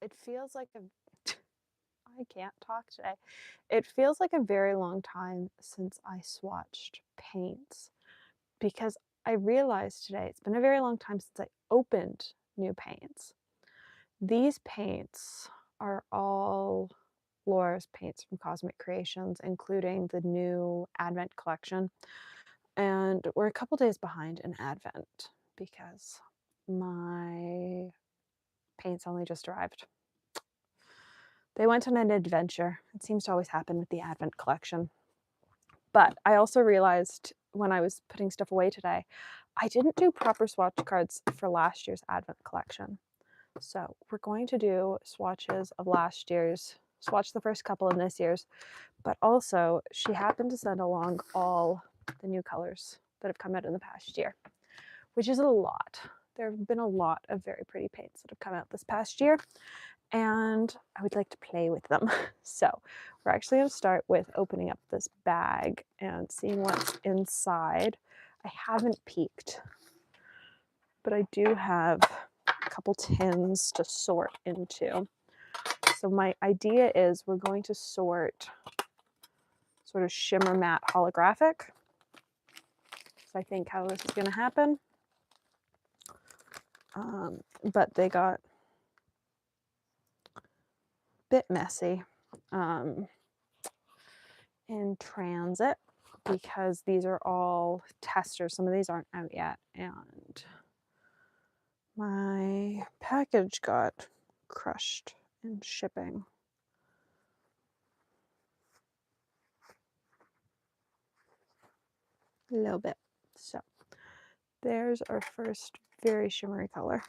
it feels like a I can't talk today. It feels like a very long time since I swatched paints because I realized today it's been a very long time since I opened new paints. These paints are all Laura's paints from Cozmick Creations, including the new Advent collection. And we're a couple days behind in Advent because my paints only just arrived. They went on an adventure. It seems to always happen with the Advent collection. But I also realized when I was putting stuff away today, I didn't do proper swatch cards for last year's Advent collection. So we're going to do swatches of last year's, swatch the first couple in this year's, but also she happened to send along all the new colors that have come out in the past year, which is a lot. There have been a lot of very pretty paints that have come out this past year, and I would like to play with them. So we're actually going to start with opening up this bag and seeing what's inside. I haven't peeked, but I do have a couple tins to sort into. So my idea is we're going to sort sort of shimmer matte holographic. So I think how this is going to happen. But they got a bit messy in transit because these are all testers. Some of these aren't out yet, and my package got crushed in shipping. A little bit. So there's our first very shimmery color.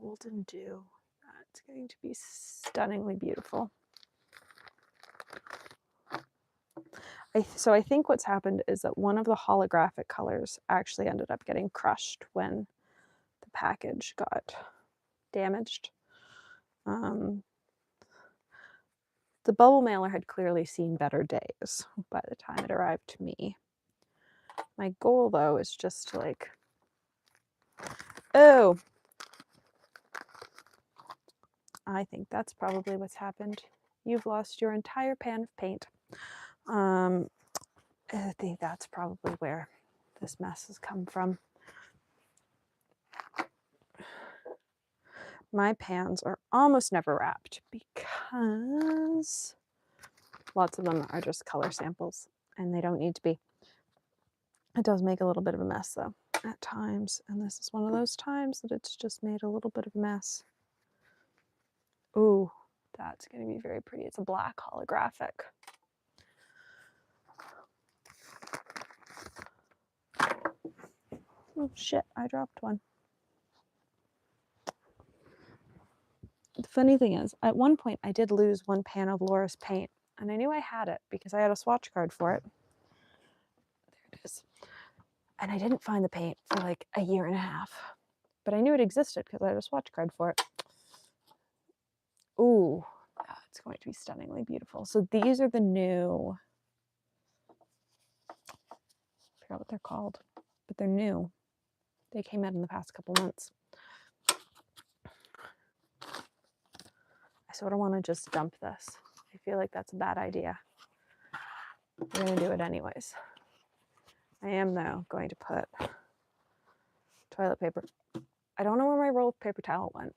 Golden Dew. That's going to be stunningly beautiful. So I think what's happened is that one of the holographic colors actually ended up getting crushed when the package got damaged. The bubble mailer had clearly seen better days by the time it arrived to me. My goal, though, is just to like, oh, I think that's probably what's happened. You've lost your entire pan of paint. I think that's probably where this mess has come from. My pans are almost never wrapped because lots of them are just color samples and they don't need to be. It does make a little bit of a mess though at times, and this is one of those times that it's just made a little bit of a mess. Ooh, that's going to be very pretty. It's a black holographic. Oh shit, I dropped one. The funny thing is, at one point I did lose one pan of Laura's paint, and I knew I had it because I had a swatch card for it. There it is. And I didn't find the paint for like a year and a half, but I knew it existed because I had a swatch card for it. Ooh, it's going to be stunningly beautiful. So these are the new, I forgot what they're called, but they're new. They came out in the past couple months. I sort of want to just dump this. I feel like that's a bad idea. We're going to do it anyways. I am, though, going to put toilet paper. I don't know where my roll of paper towel went.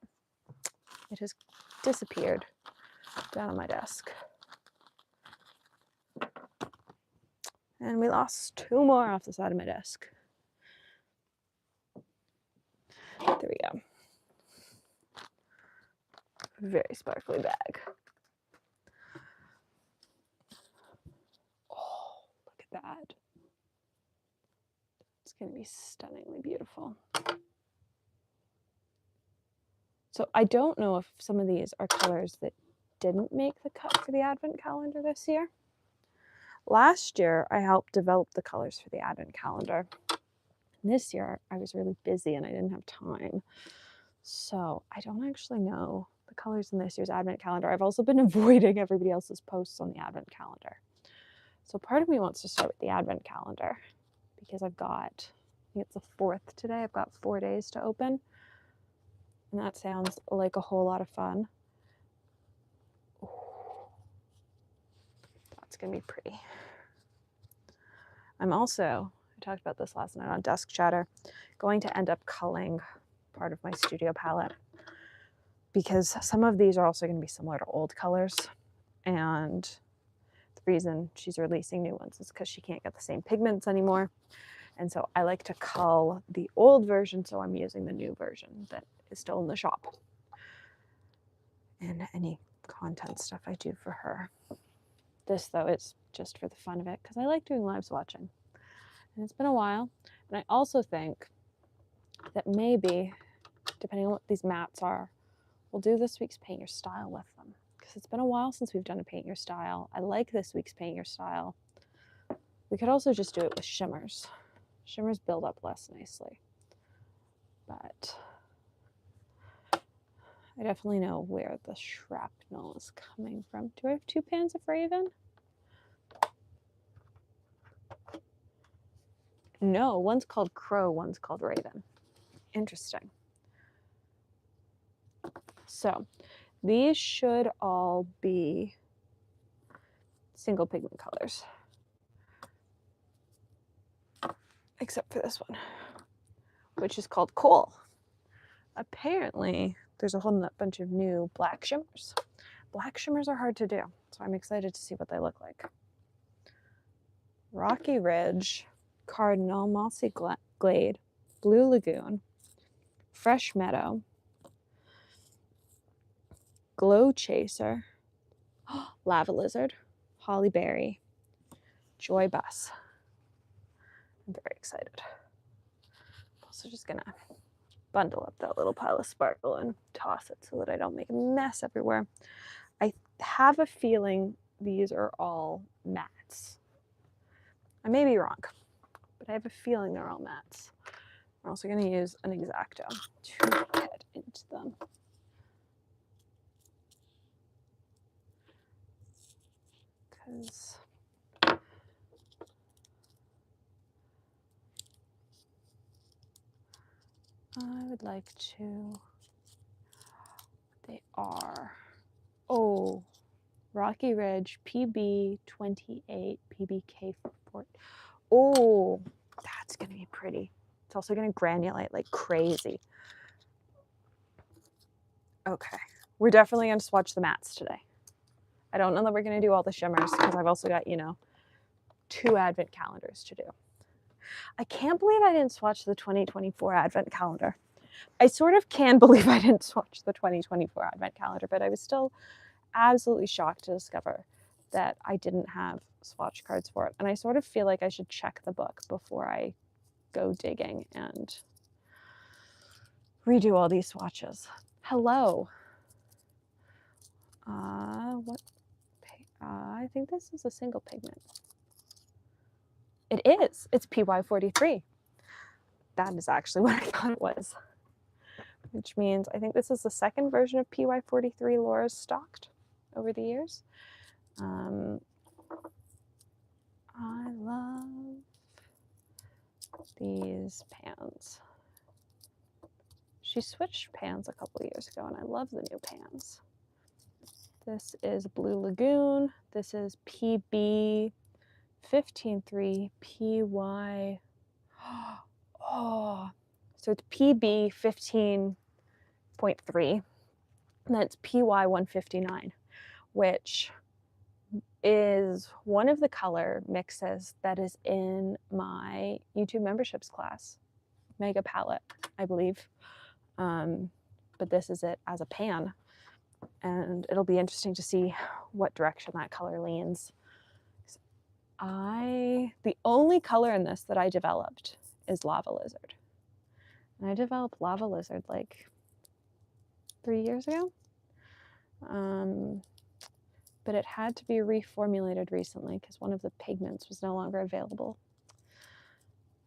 It has disappeared down on my desk. And we lost 2 more off the side of my desk. There we go. Very sparkly bag. Oh, look at that. It's going to be stunningly beautiful. So I don't know if some of these are colors that didn't make the cut for the Advent calendar this year. Last year, I helped develop the colors for the Advent calendar. This year, I was really busy and I didn't have time. So I don't actually know the colors in this year's Advent calendar. I've also been avoiding everybody else's posts on the Advent calendar. So part of me wants to start with the Advent calendar because I've got, I think it's the 4th today. I've got 4 days to open. And that sounds like a whole lot of fun. Ooh, that's going to be pretty. I'm also, I talked about this last night on Desk Chatter, going to end up culling part of my studio palette because some of these are also going to be similar to old colors. And the reason she's releasing new ones is because she can't get the same pigments anymore. And so I like to cull the old version, so I'm using the new version that is still in the shop. And any content stuff I do for her. This, though, is just for the fun of it, because I like doing live swatching. And it's been a while. And I also think that maybe, depending on what these mattes are, we'll do this week's Paint Your Style with them. Because it's been a while since we've done a Paint Your Style. I like this week's Paint Your Style. We could also just do it with shimmers. Shimmers build up less nicely. But I definitely know where the shrapnel is coming from. Do I have 2 pans of Raven? No, one's called Crow, one's called Raven. Interesting. So these should all be single pigment colors. Except for this one, which is called Coal. Apparently, there's a whole bunch of new black shimmers. Black shimmers are hard to do, so I'm excited to see what they look like. Rocky Ridge, Cardinal, Mossy Glade, Blue Lagoon, Fresh Meadow, Glow Chaser, Lava Lizard, Holly Berry, Joy Bus. I'm very excited. I'm also just gonna bundle up that little pile of sparkle and toss it so that I don't make a mess everywhere. I have a feeling these are all mattes. I may be wrong, but I have a feeling they're all mattes. I'm also going to use an X-Acto to get into them. Because I would like to, they are, oh, Rocky Ridge, PB28, PBK4. Oh, that's going to be pretty. It's also going to granulate like crazy. Okay, we're definitely going to swatch the mattes today. I don't know that we're going to do all the shimmers because I've also got, you know, 2 advent calendars to do. I can't believe I didn't swatch the 2024 advent calendar. I sort of can believe I didn't swatch the 2024 advent calendar, but I was still absolutely shocked to discover that I didn't have swatch cards for it. And I sort of feel like I should check the book before I go digging and redo all these swatches. Hello. What? I think this is a single pigment. It is. It's PY43. That is actually what I thought it was. Which means I think this is the 2nd version of PY43 Laura's stocked over the years. I love these pans. She switched pans a couple years ago, and I love the new pans. This is Blue Lagoon. This is PB 15.3 PY. Oh, so it's PB 15.3. And that's PY 159, which is one of the color mixes that is in my YouTube memberships class, Mega Palette, I believe. But this is it as a pan. And it'll be interesting to see what direction that color leans. The only color in this that I developed is Lava Lizard. And I developed Lava Lizard like 3 years ago. But it had to be reformulated recently because one of the pigments was no longer available.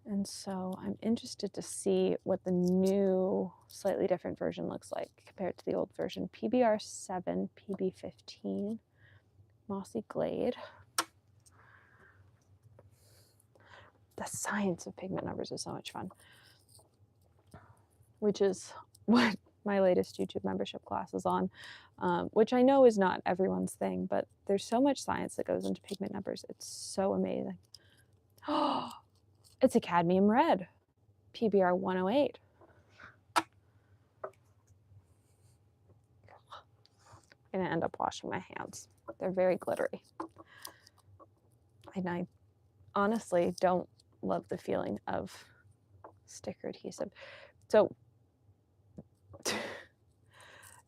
And so I'm interested to see what the new, slightly different version looks like compared to the old version. PBR7, PB15, Mossy Glade. the science of pigment numbers is so much fun, which is what my latest YouTube membership class is on, which I know is not everyone's thing, but there's so much science that goes into pigment numbers. It's so amazing. Oh, it's a cadmium red, PBR 108. I'm gonna end up washing my hands. They're very glittery. And I honestly don't love the feeling of sticker adhesive. So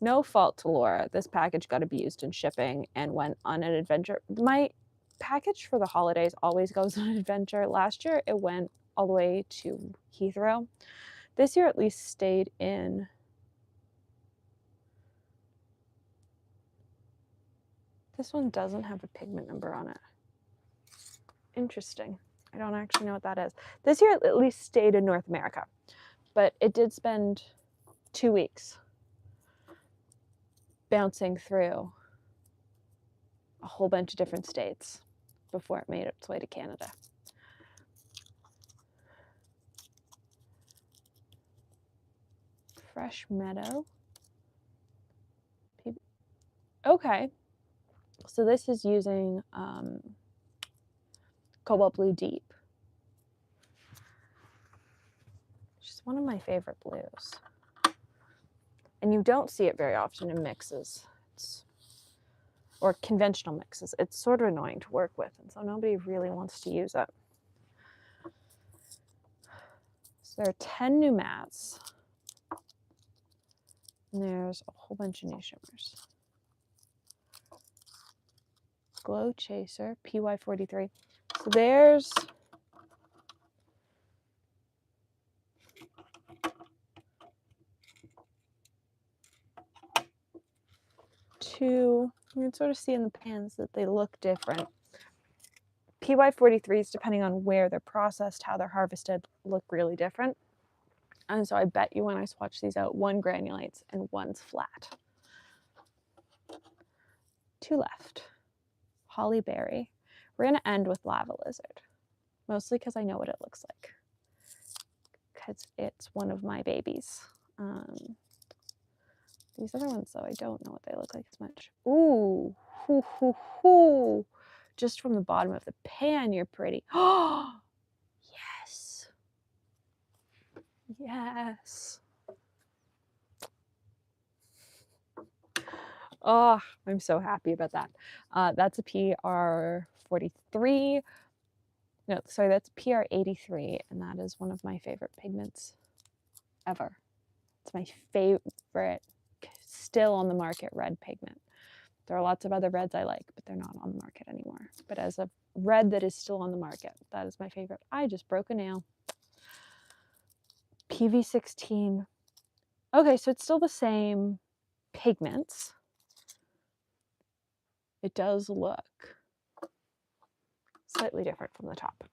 no fault to Laura. This package got abused in shipping and went on an adventure. My package for the holidays always goes on an adventure. Last year it went all the way to Heathrow. This year at least stayed in. This one doesn't have a pigment number on it. Interesting. I don't actually know what that is. This year at least stayed in North America, but it did spend 2 weeks bouncing through a whole bunch of different states before it made its way to Canada. Fresh Meadow. Okay, so this is using Cobalt Blue Deep, which is one of my favorite blues. And you don't see it very often in mixes, or conventional mixes. It's sort of annoying to work with, and so nobody really wants to use it. So there are 10 new mattes, and there's a whole bunch of new shimmers. Glow Chaser, PY43. So there's two. You can sort of see in the pans that they look different. PY43s, depending on where they're processed, how they're harvested, look really different. And so I bet you when I swatch these out, one granulates and one's flat. 2 left. Holly Berry. We're going to end with Lava Lizard, mostly because I know what it looks like, because it's one of my babies. These other ones, though, I don't know what they look like as much. Ooh, hoo, hoo, hoo. Just from the bottom of the pan, you're pretty. Oh, yes. Yes. Oh, I'm so happy about that. That's a PR 43. No, sorry, that's PR 83, and that is one of my favorite pigments ever. It's my favorite still on the market red pigment. There are lots of other reds I like, but they're not on the market anymore. But as a red that is still on the market, that is my favorite. I just broke a nail. PV16. Okay, so it's still the same pigments. It does look slightly different from the top.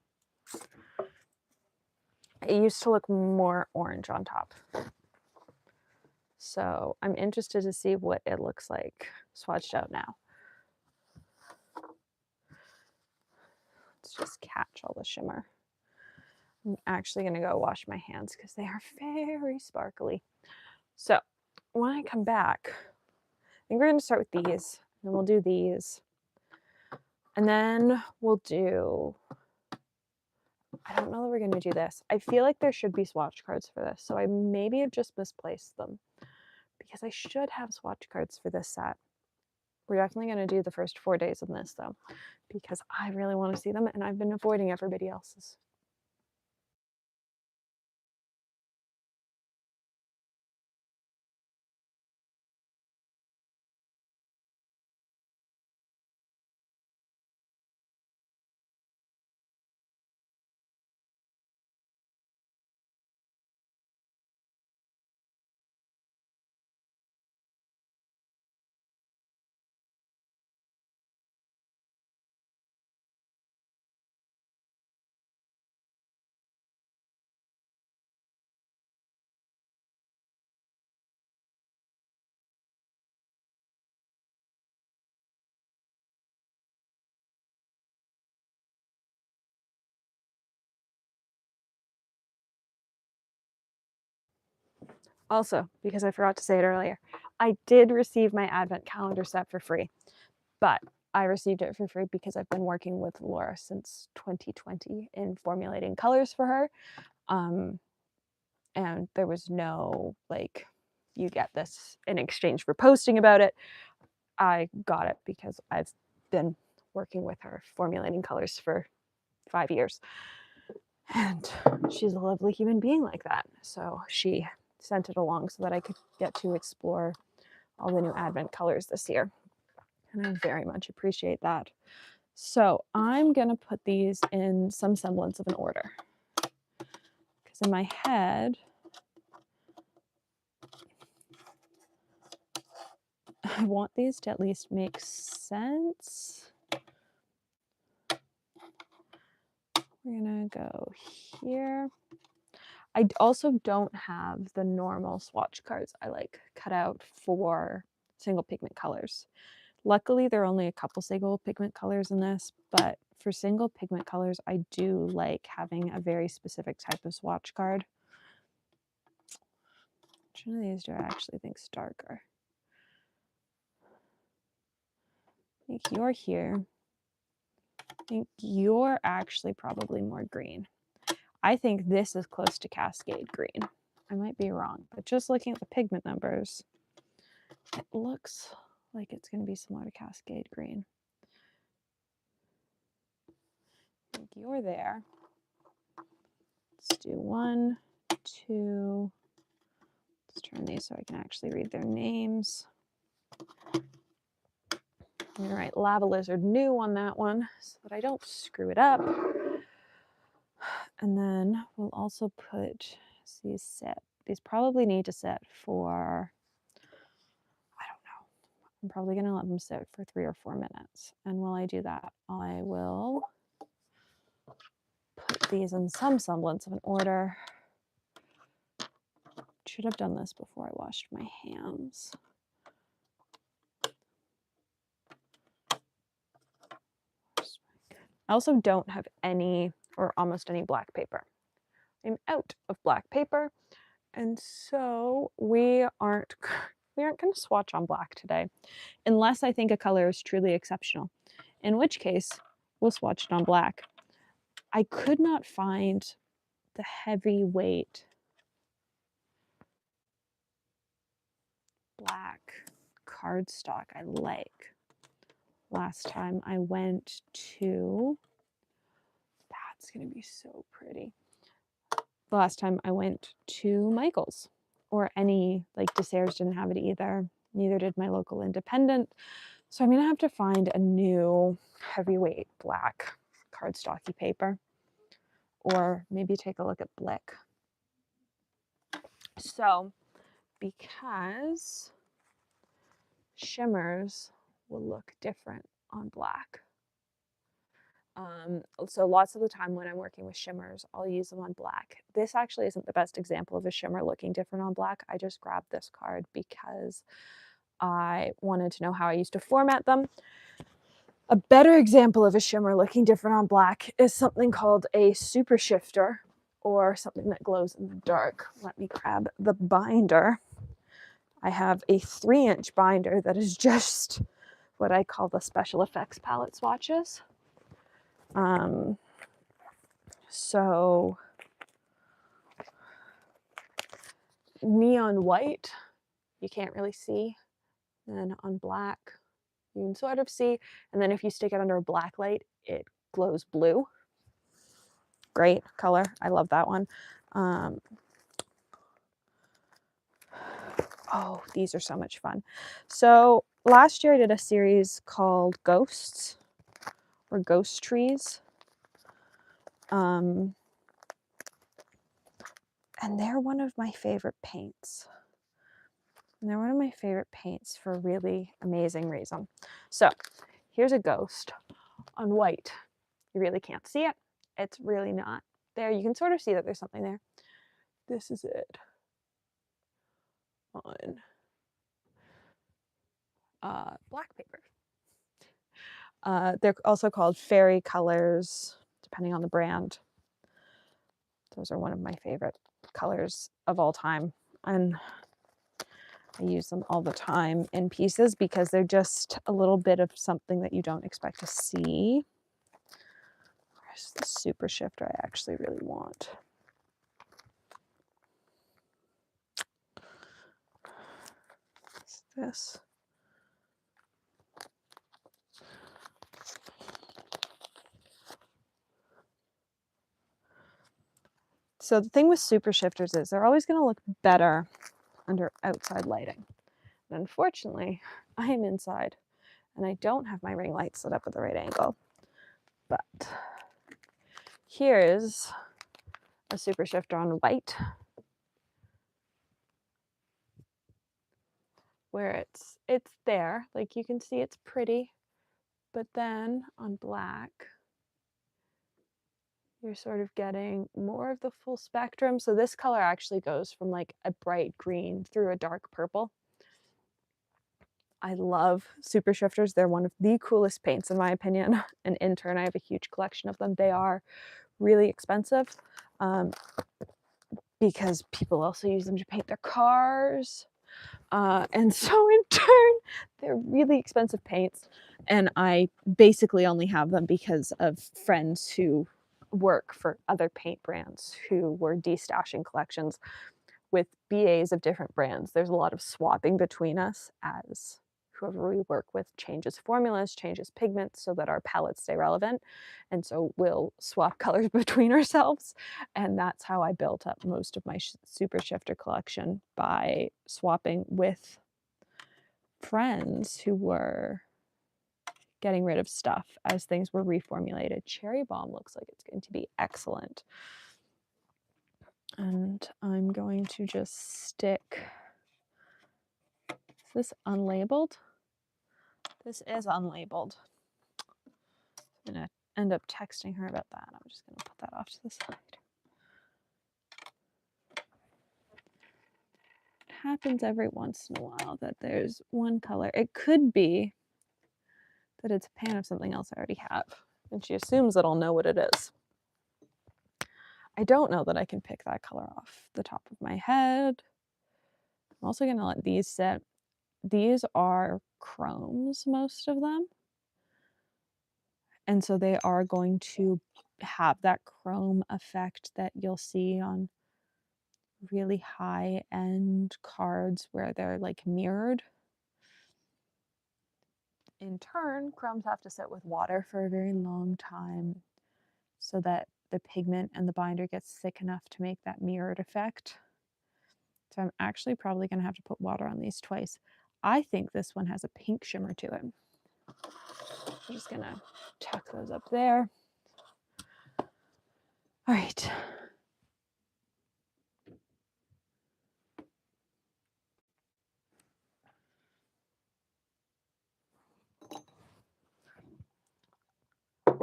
It used to look more orange on top. So I'm interested to see what it looks like swatched out now. Let's just catch all the shimmer. I'm actually going to go wash my hands because they are very sparkly. So when I come back, I think we're going to start with these, and then we'll do these. And then we'll do, I don't know that we're going to do this. I feel like there should be swatch cards for this, so I maybe have just misplaced them because I should have swatch cards for this set. We're definitely going to do the first 4 days of this, though, because I really want to see them, and I've been avoiding everybody else's. Also, because I forgot to say it earlier, I did receive my advent calendar set for free, but I received it for free because I've been working with Laura since 2020 in formulating colors for her. And there was no, like, you get this in exchange for posting about it. I got it because I've been working with her formulating colors for 5 years. And she's a lovely human being like that. So she sent it along so that I could get to explore all the new advent colors this year. And I very much appreciate that. So I'm going to put these in some semblance of an order. Because in my head, I want these to at least make sense. We're going to go here. I also don't have the normal swatch cards I like cut out for single pigment colors. Luckily, there are only a couple single pigment colors in this, but for single pigment colors, I do like having a very specific type of swatch card. Which one of these do I actually think is darker? I think you're here. I think you're actually probably more green. I think this is close to Cascade green. I might be wrong, but just looking at the pigment numbers, it looks like it's going to be similar to Cascade green. I think you're there. Let's do 1, 2. Let's turn these so I can actually read their names. I'm going to write Lava Lizard New on that one so that I don't screw it up. And then we'll also put these set. These probably need to set for, I don't know. I'm probably going to let them sit for 3 or 4 minutes. And while I do that, I will put these in some semblance of an order. Should have done this before I washed my hands. I also don't have any or almost any black paper. I'm out of black paper, and so we aren't going to swatch on black today, unless I think a color is truly exceptional, in which case we'll swatch it on black. I could not find the heavyweight black cardstock I like. Last time I went to, that's going to be so pretty. The last time I went to Michael's, or any, like Desserts didn't have it either. Neither did my local independent. So I'm going to have to find a new heavyweight black cardstocky paper, or maybe take a look at Blick. So because shimmers will look different on black. So lots of the time when I'm working with shimmers, I'll use them on black. This actually isn't the best example of a shimmer looking different on black. I just grabbed this card because I wanted to know how I used to format them. A better example of a shimmer looking different on black is something called a super shifter, or something that glows in the dark. Let me grab the binder. I have a 3-inch binder that is just what I call the special effects palette swatches. So neon white, you can't really see. Then on black, you can sort of see. And then if you stick it under a black light, it glows blue. Great color. I love that one. Oh, these are so much fun. So last year I did a series called Ghosts, or Ghost Trees. And they're one of my favorite paints. And they're one of my favorite paints for a really amazing reason. So here's a ghost on white. You really can't see it. It's really not there. You can sort of see that there's something there. This is it on black paper. They're also called fairy colors, depending on the brand. Those are one of my favorite colors of all time. and I use them all the time in pieces because they're just a little bit of something that you don't expect to see. Where's the super shifter I actually really want? What's this? So the thing with super shifters is they're always going to look better under outside lighting. And unfortunately, I am inside and I don't have my ring light set up at the right angle. But here's a super shifter on white where it's there, like you can see it's pretty, but then on black you're sort of getting more of the full spectrum. So this color actually goes from like a bright green through a dark purple. I love super shifters. They're one of the coolest paints in my opinion. And in turn, I have a huge collection of them. They are really expensive because people also use them to paint their cars. And so in turn, they're really expensive paints. And I basically only have them because of friends who work for other paint brands who were destashing collections with BAs of different brands. There's a lot of swapping between us as whoever we work with changes formulas, changes pigments so that our palettes stay relevant. And so we'll swap colors between ourselves. And that's how I built up most of my super shifter collection, by swapping with friends who were getting rid of stuff as things were reformulated. Cherry Bomb looks like it's going to be excellent. And I'm going to just stick, is this unlabeled? This is unlabeled. I'm gonna end up texting her about that. I'm just gonna put that off to the side. It happens every once in a while that there's one color. It could be that it's a pan of something else I already have, and she assumes that I'll know what it is. I don't know that I can pick that color off the top of my head. I'm also gonna let these sit. These are chromes, most of them. And so they are going to have that chrome effect that you'll see on really high-end cards where they're like mirrored. In turn, chromes have to sit with water for a very long time so that the pigment and the binder gets thick enough to make that mirrored effect. So I'm actually probably going to have to put water on these twice. I think this one has a pink shimmer to it. I'm just going to tuck those up there. All right.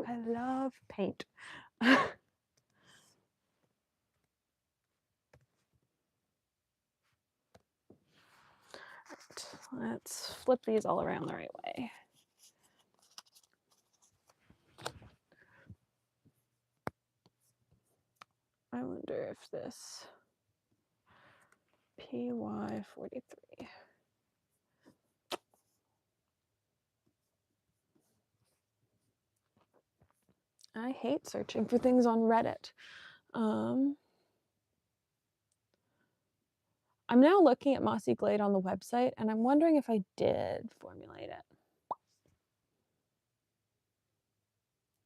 I love paint. Let's flip these all around the right way. I wonder if this PY43. I hate searching for things on Reddit. I'm now looking at Mossy Glade on the website, and I'm wondering if I did formulate it.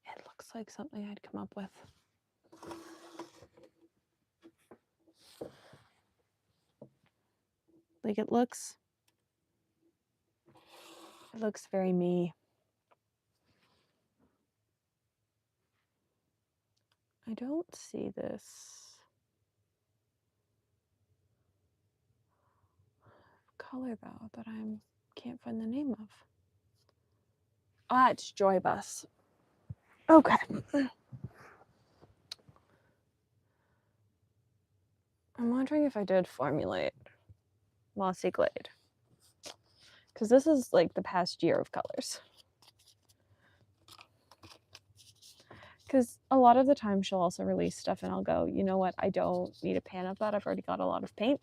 It looks like something I'd come up with. Like it looks very me. I don't see this color though that I can't find the name of. Ah, it's Joy Bus. Okay. I'm wondering if I did formulate Mossy Glade, because this is like the past year of colors. 'Cause a lot of the time she'll also release stuff and I'll go, "You know what? I don't need a pan of that. I've already got a lot of paint."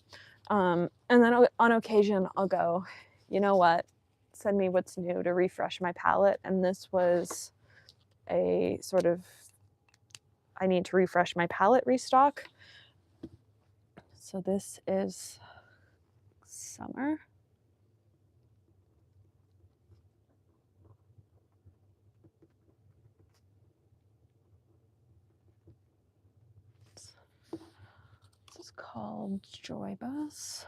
And then on occasion, I'll go, "You know what? Send me what's new to refresh my palette." And this was a sort of, I need to refresh my palette restock. So this is summer. This is called Joy Bus.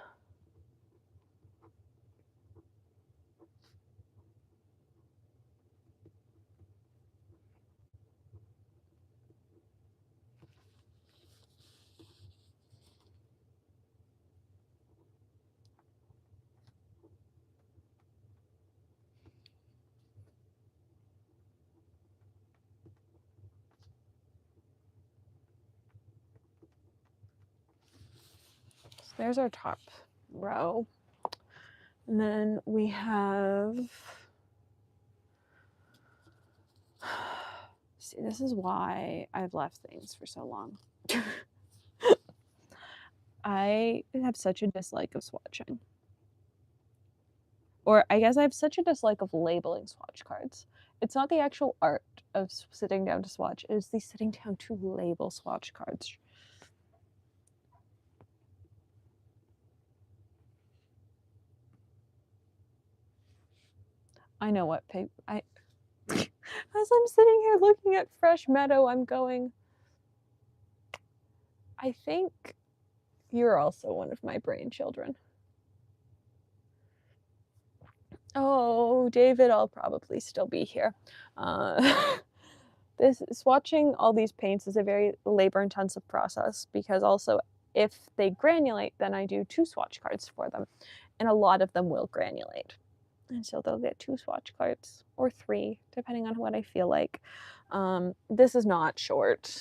So there's our top row. And then we have, see, this is why I've left things for so long. I have such a dislike of swatching. Or I guess I have such a dislike of labeling swatch cards. It's not the actual art of sitting down to swatch, it is the sitting down to label swatch cards. I know what paper, as I'm sitting here looking at Fresh Meadow, I'm going, I think you're also one of my brain children. Oh, David, I'll probably still be here. Swatching all these paints is a very labor-intensive process because also if they granulate, then I do 2 swatch cards for them, and a lot of them will granulate. And so they'll get 2 swatch cards, or 3, depending on what I feel like. This is not short.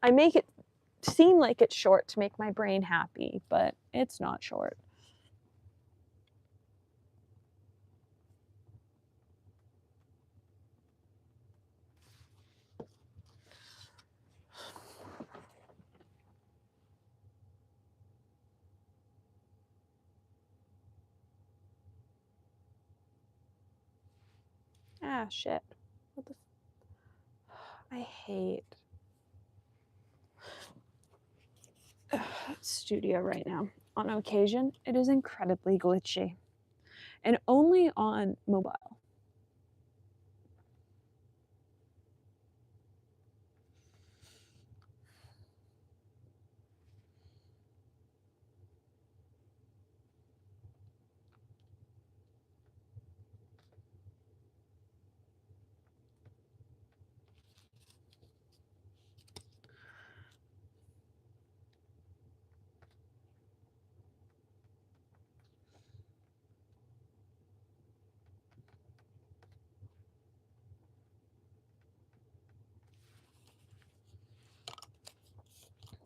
I make it seem like it's short to make my brain happy, but it's not short. Ah, shit. What the I hate Studio right now. On occasion, it is incredibly glitchy. And only on mobile.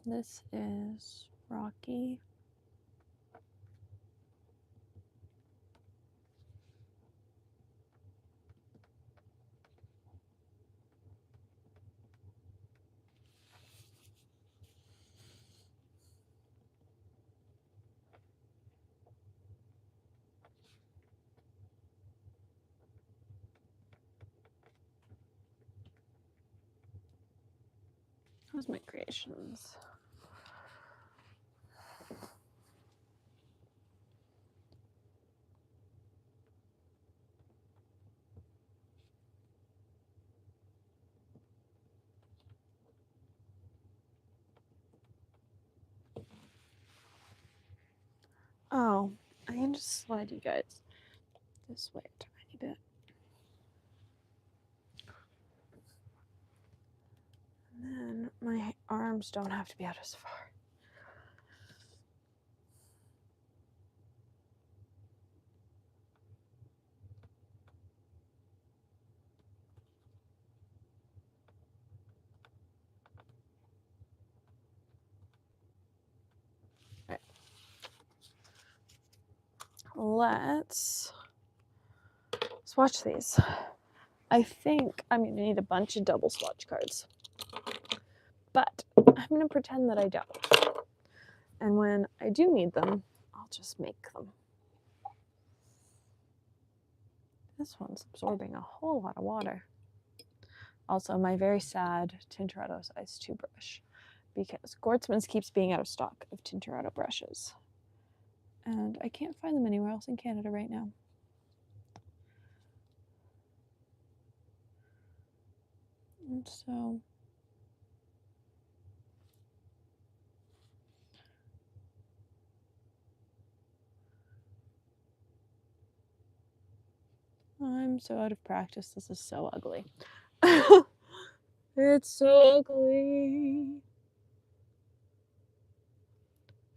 This is Rocky. Cozmick Creations. Oh, I can just slide you guys this way a tiny bit. And then my arms don't have to be out as far. Right. Let's swatch these. I think I'm gonna need a bunch of double swatch cards. but I'm going to pretend that I don't. And when I do need them, I'll just make them. This one's absorbing a whole lot of water. Also, my very sad Tintoretto size 2 brush, because Gwartzman's keeps being out of stock of Tintoretto brushes. And I can't find them anywhere else in Canada right now. And so I'm so out of practice. This is so ugly. It's so ugly.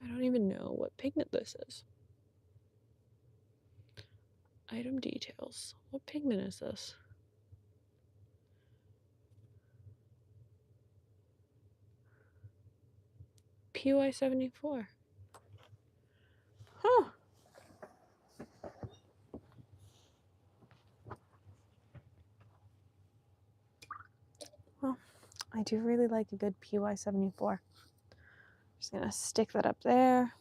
I don't even know what pigment this is. Item details. What pigment is this? PY 74. Huh. Well, I do really like a good PY 74. Just gonna stick that up there.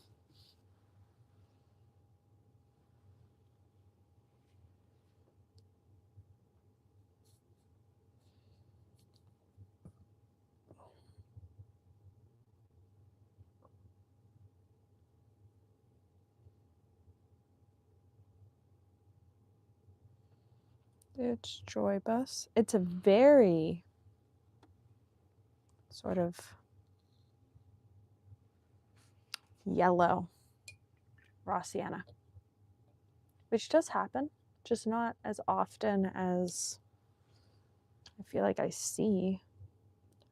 It's Joy Bus. It's a very sort of yellow raw sienna, which does happen, just not as often as I feel like I see.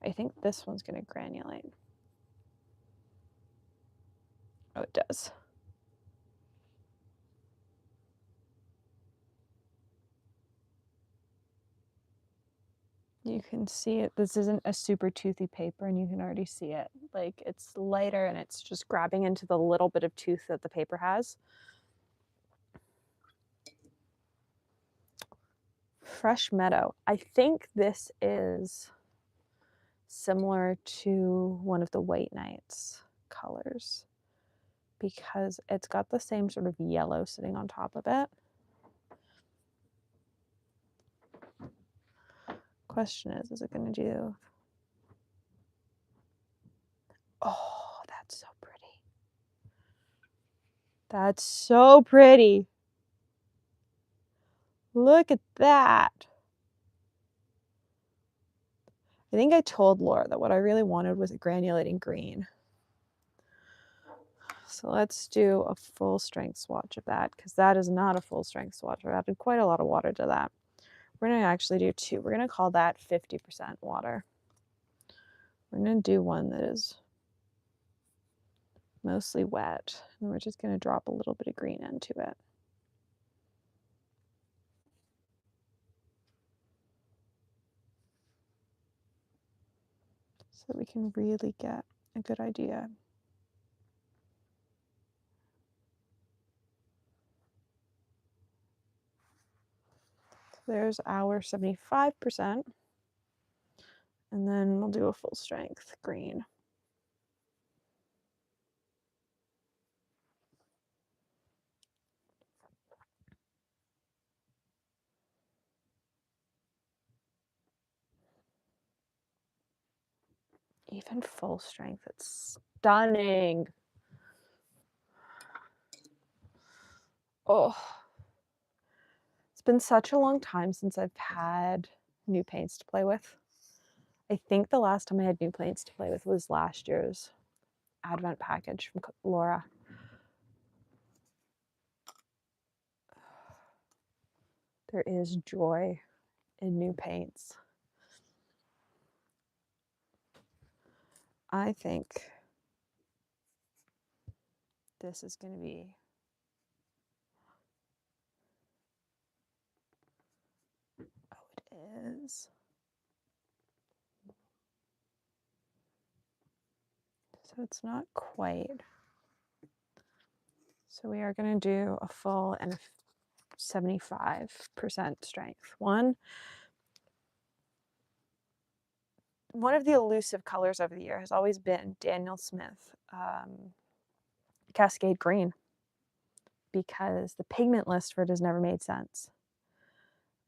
I think this one's going to granulate. Oh, it does. You can see it. This isn't a super toothy paper, and you can already see it. Like, it's lighter, and it's just grabbing into the little bit of tooth that the paper has. Fresh Meadow. I think this is similar to one of the White Nights colors, because it's got the same sort of yellow sitting on top of it. Question is it going to do? Oh, that's so pretty. That's so pretty. Look at that. I think I told Laura that what I really wanted was a granulating green. So let's do a full strength swatch of that, because that is not a full strength swatch. I added quite a lot of water to that. We're going to actually do 2. We're going to call that 50% water. We're going to do one that is mostly wet, and we're just going to drop a little bit of green into it. So we can really get a good idea. So there's our 75%. And then we'll do a full strength green. Even full strength, it's stunning. Oh, it's been such a long time since I've had new paints to play with. I think the last time I had new paints to play with was last year's Advent package from Laura. There is joy in new paints. I think this is going to be is. So it's not quite. So we are going to do a full and a 75% strength. One, one of the elusive colors of the year has always been Daniel Smith Cascade Green, because the pigment list for it has never made sense.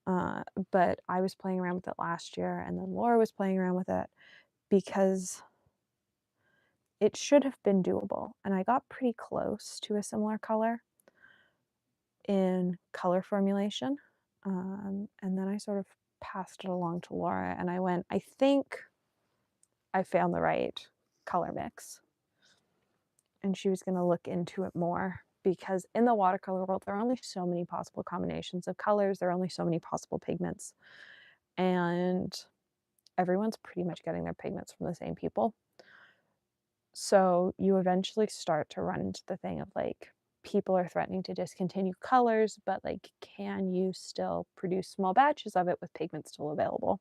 But I was playing around with it last year, and then Laura was playing around with it because it should have been doable, and I got pretty close to a similar color in color formulation, and then I sort of passed it along to Laura, and I went, I think I found the right color mix. And she was going to look into it more, because in the watercolor world, there are only so many possible combinations of colors. There are only so many possible pigments. And everyone's pretty much getting their pigments from the same people. So you eventually start to run into the thing of like, people are threatening to discontinue colors, but like, can you still produce small batches of it with pigment still available?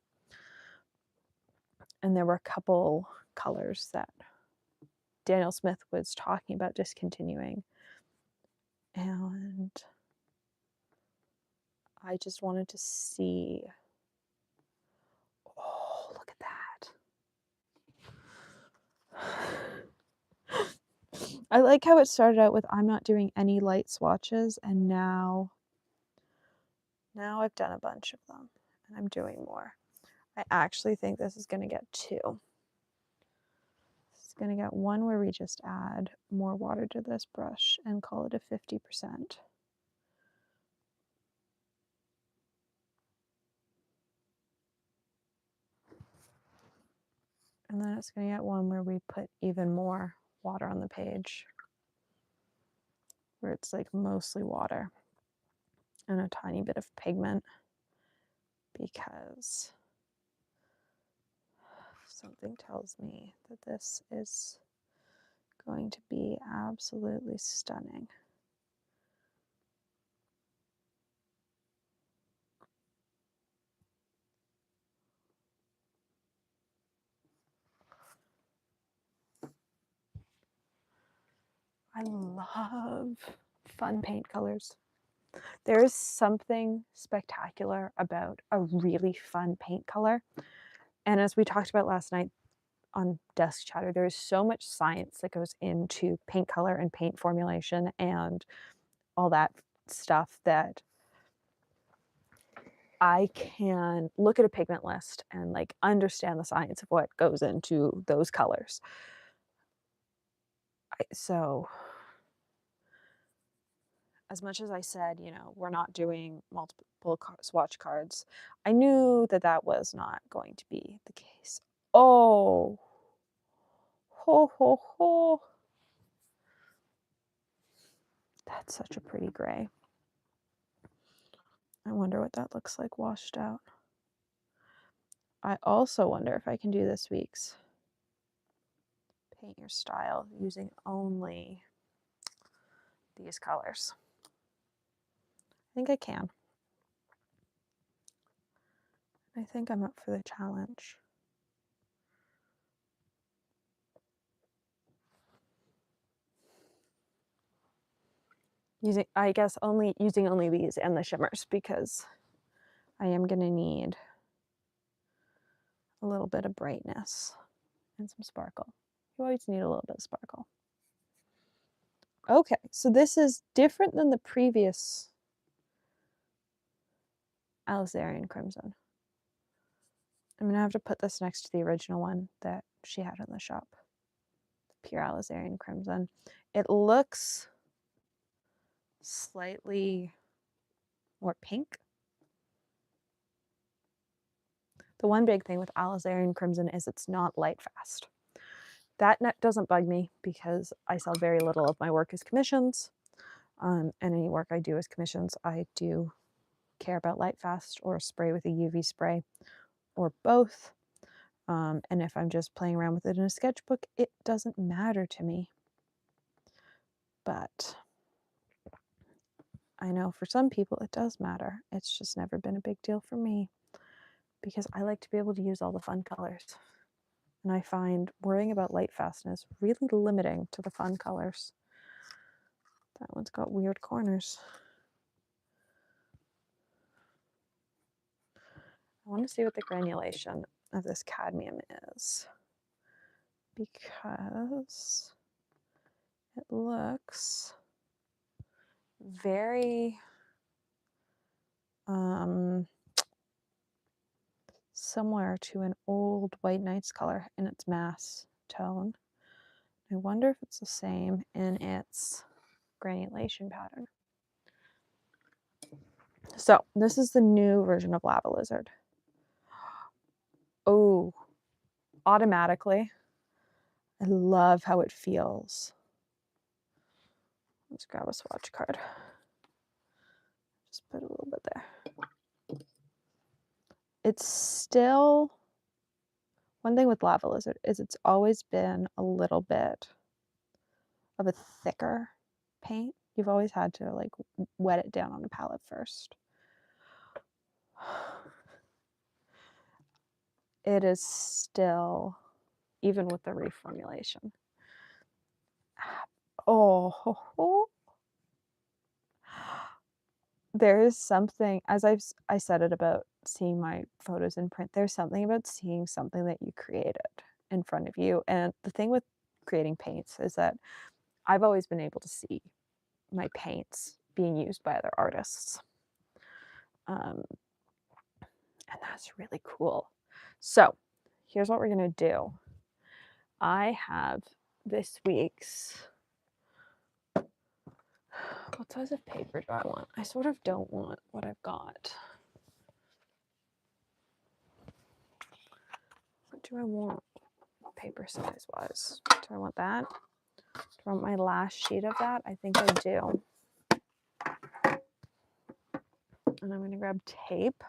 And there were a couple colors that Daniel Smith was talking about discontinuing. And I just wanted to see. Oh, look at that. I like how it started out with, I'm not doing any light swatches, and now I've done a bunch of them, and I'm doing more. I actually think this is going to get 2. This is going to get 1 where we just add more water to this brush and call it a 50%. And then it's going to get 1 where we put even more water on the page, where it's like mostly water and a tiny bit of pigment, because something tells me that this is going to be absolutely stunning. I love fun paint colors. There is something spectacular about a really fun paint color. And as we talked about last night on Desk Chatter, there is so much science that goes into paint color and paint formulation and all that stuff, that I can look at a pigment list and like understand the science of what goes into those colors. So as much as I said, you know, we're not doing multiple swatch cards, I knew that that was not going to be the case. Oh, ho, ho, ho. That's such a pretty gray. I wonder what that looks like washed out. I also wonder if I can do this week's Paint Your Style using only these colors. I think I can. I think I'm up for the challenge. I guess using only these and the shimmers, because I am going to need a little bit of brightness and some sparkle. You always need a little bit of sparkle. Okay, so this is different than the previous Alizarian Crimson. I'm going to have to put this next to the original one that she had in the shop. Pure Alizarian Crimson. It looks slightly more pink. The one big thing with Alizarian Crimson is it's not light fast. That doesn't bug me, because I sell very little of my work as commissions, and any work I do as commissions, I do care about light fast or spray with a UV spray or both. And if I'm just playing around with it in a sketchbook, it doesn't matter to me. But I know for some people it does matter. It's just never been a big deal for me, because I like to be able to use all the fun colors. And I find worrying about light fastness really limiting to the fun colors. That one's got weird corners. I want to see what the granulation of this cadmium is, because it looks very similar to an old White Nights color in its mass tone. I wonder if it's the same in its granulation pattern. So this is the new version of Lava Lizard. Oh, automatically, I love how it feels. Let's grab a swatch card. Just put a little bit there. It's still, one thing with Lava Lizard is it's always been a little bit of a thicker paint. You've always had to like wet it down on the palette first. It is still, even with the reformulation. Oh, there is something, as I said it about seeing my photos in print, there's something about seeing something that you created in front of you. And the thing with creating paints is that I've always been able to see my paints being used by other artists. And that's really cool. So here's what we're gonna do. I have this week's, what size of paper do I want? I sort of don't want what I've got. What do I want paper size wise? Do I want that? Do I want my last sheet of that? I think I do. And I'm gonna grab tape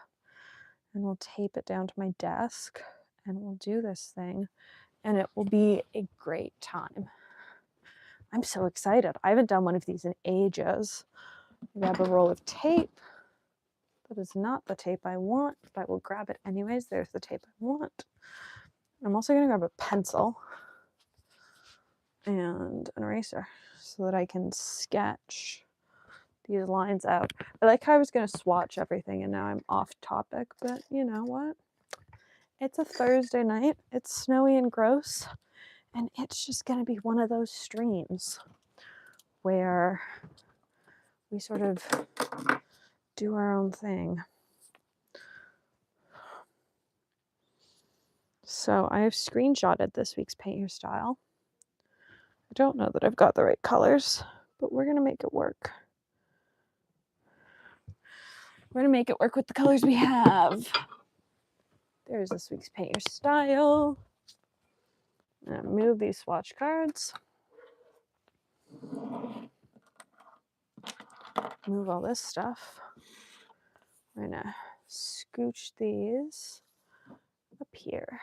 and we'll tape it down to my desk and we'll do this thing and it will be a great time. I'm so excited. I haven't done one of these in ages. Grab a roll of tape. That is not the tape I want, but I will grab it anyways. There's the tape I want. I'm also going to grab a pencil and an eraser so that I can sketch these lines out. I like how I was going to swatch everything and now I'm off topic, but you know what? It's a Thursday night. It's snowy and gross. And it's just going to be one of those streams where we sort of do our own thing. So I have screenshotted this week's Paint Your Style. I don't know that I've got the right colors, but we're going to make it work. We're going to make it work with the colors we have. There's this week's Paint Your Style. I'm going to move these swatch cards. Move all this stuff. We're going to scooch these up here.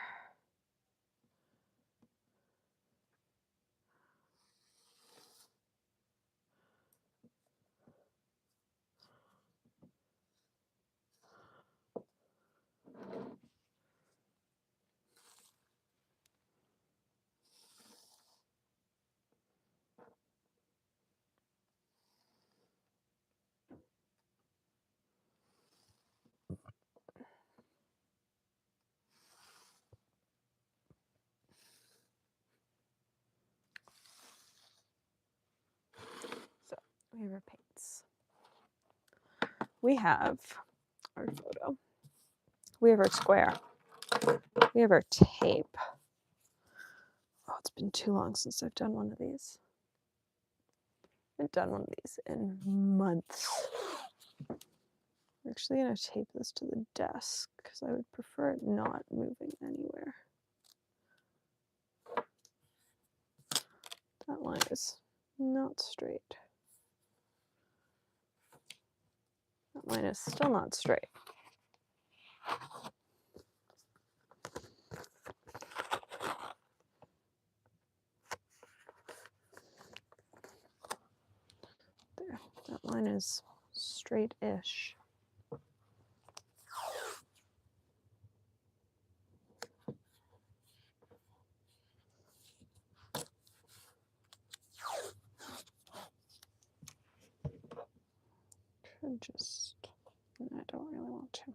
So we have our paints. We have our photo. We have our square. We have our tape. Oh, it's been too long since I've done one of these. I haven't done one of these in months. I'm actually going to tape this to the desk because I would prefer it not moving anywhere. That line is not straight. That line is still not straight. There, that line is straight-ish. Could just, I don't really want to.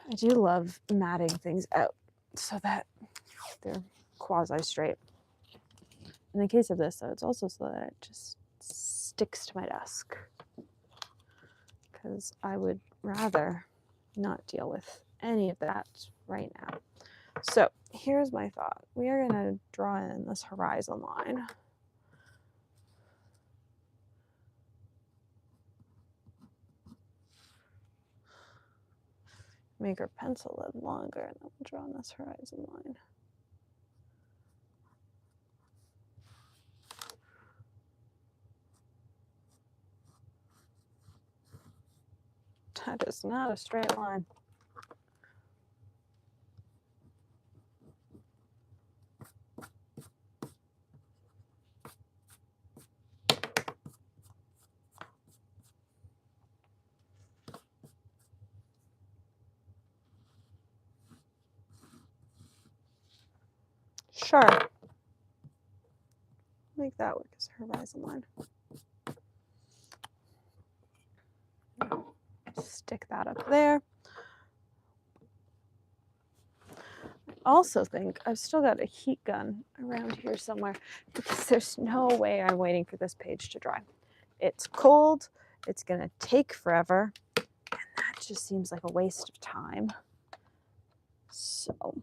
I do love matting things out so that they're quasi-straight. In the case of this, though, it's also so that it just sticks to my desk, because I would rather not deal with any of that right now. So here's my thought. We are going to draw in this horizon line. Make our pencil a little longer, and then we'll draw on this horizon line. That is not a straight line. Sure. Make that work as a horizon line. Stick that up there. I also think I've still got a heat gun around here somewhere, because there's no way I'm waiting for this page to dry. It's cold, it's gonna take forever, and that just seems like a waste of time. So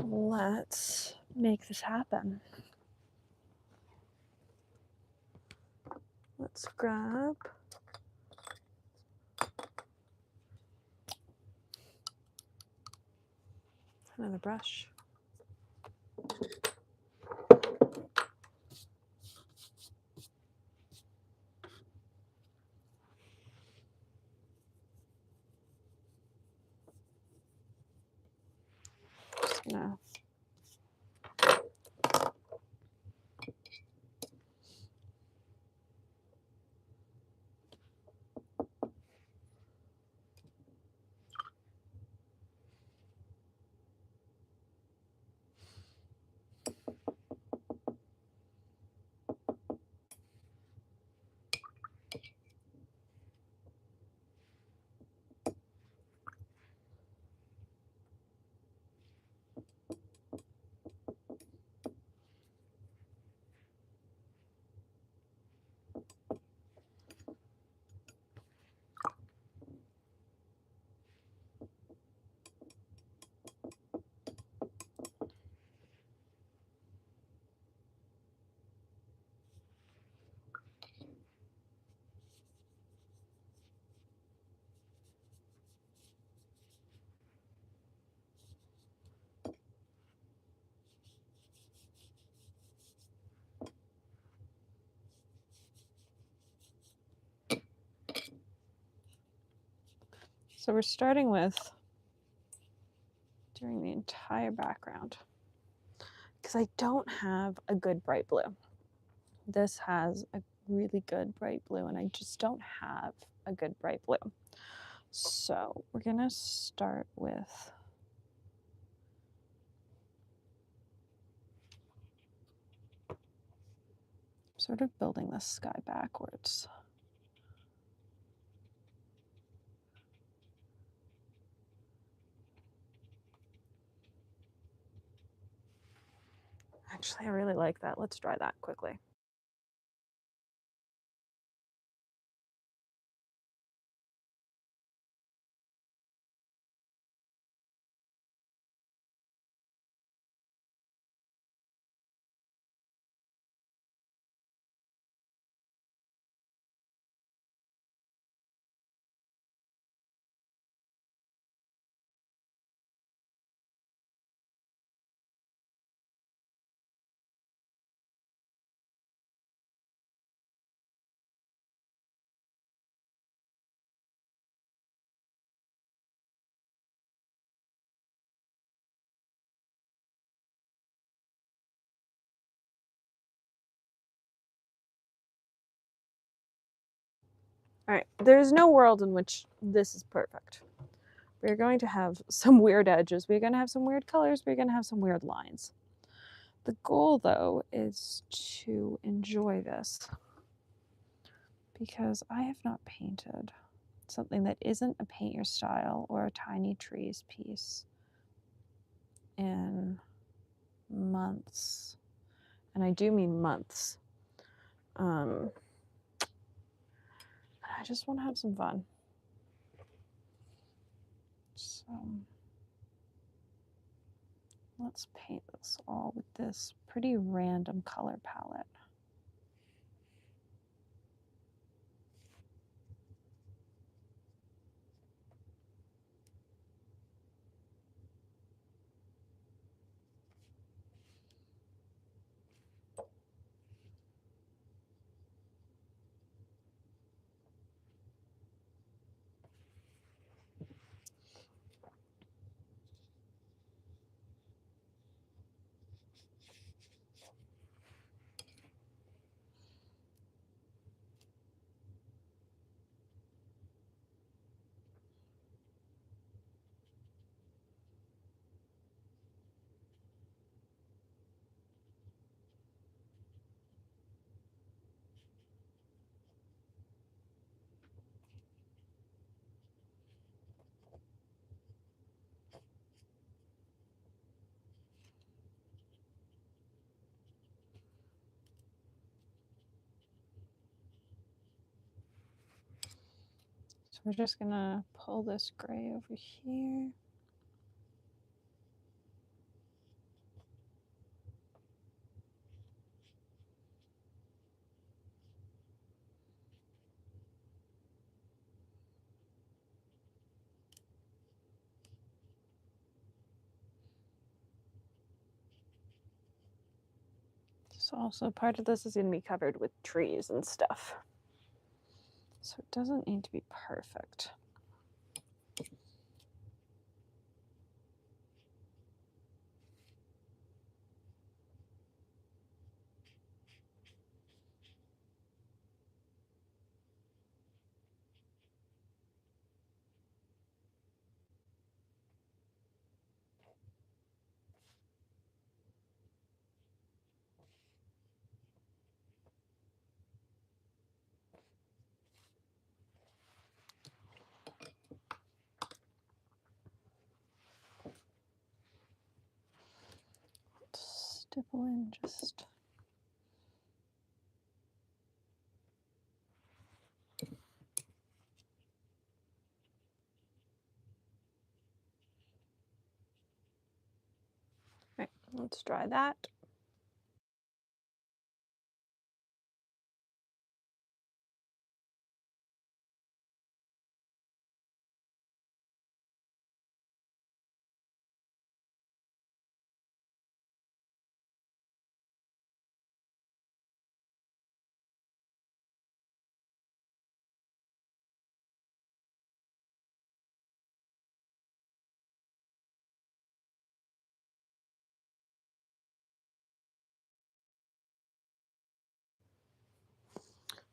let's make this happen. Let's grab another brush. Just gonna So we're starting with doing the entire background, because I don't have a good bright blue. This has a really good bright blue, and I just don't have a good bright blue. So we're gonna start with sort of building the sky backwards. Actually, I really like that. Let's try that quickly. All right, there's no world in which this is perfect. We're going to have some weird edges. We're going to have some weird colors. We're going to have some weird lines. The goal, though, is to enjoy this, because I have not painted something that isn't a paint your style or a tiny trees piece in months. And I do mean months. I just want to have some fun. So let's paint this all with this pretty random color palette. So we're just gonna pull this gray over here. So also part of this is gonna be covered with trees and stuff. So it doesn't need to be perfect. Stipple in just right. Let's dry that.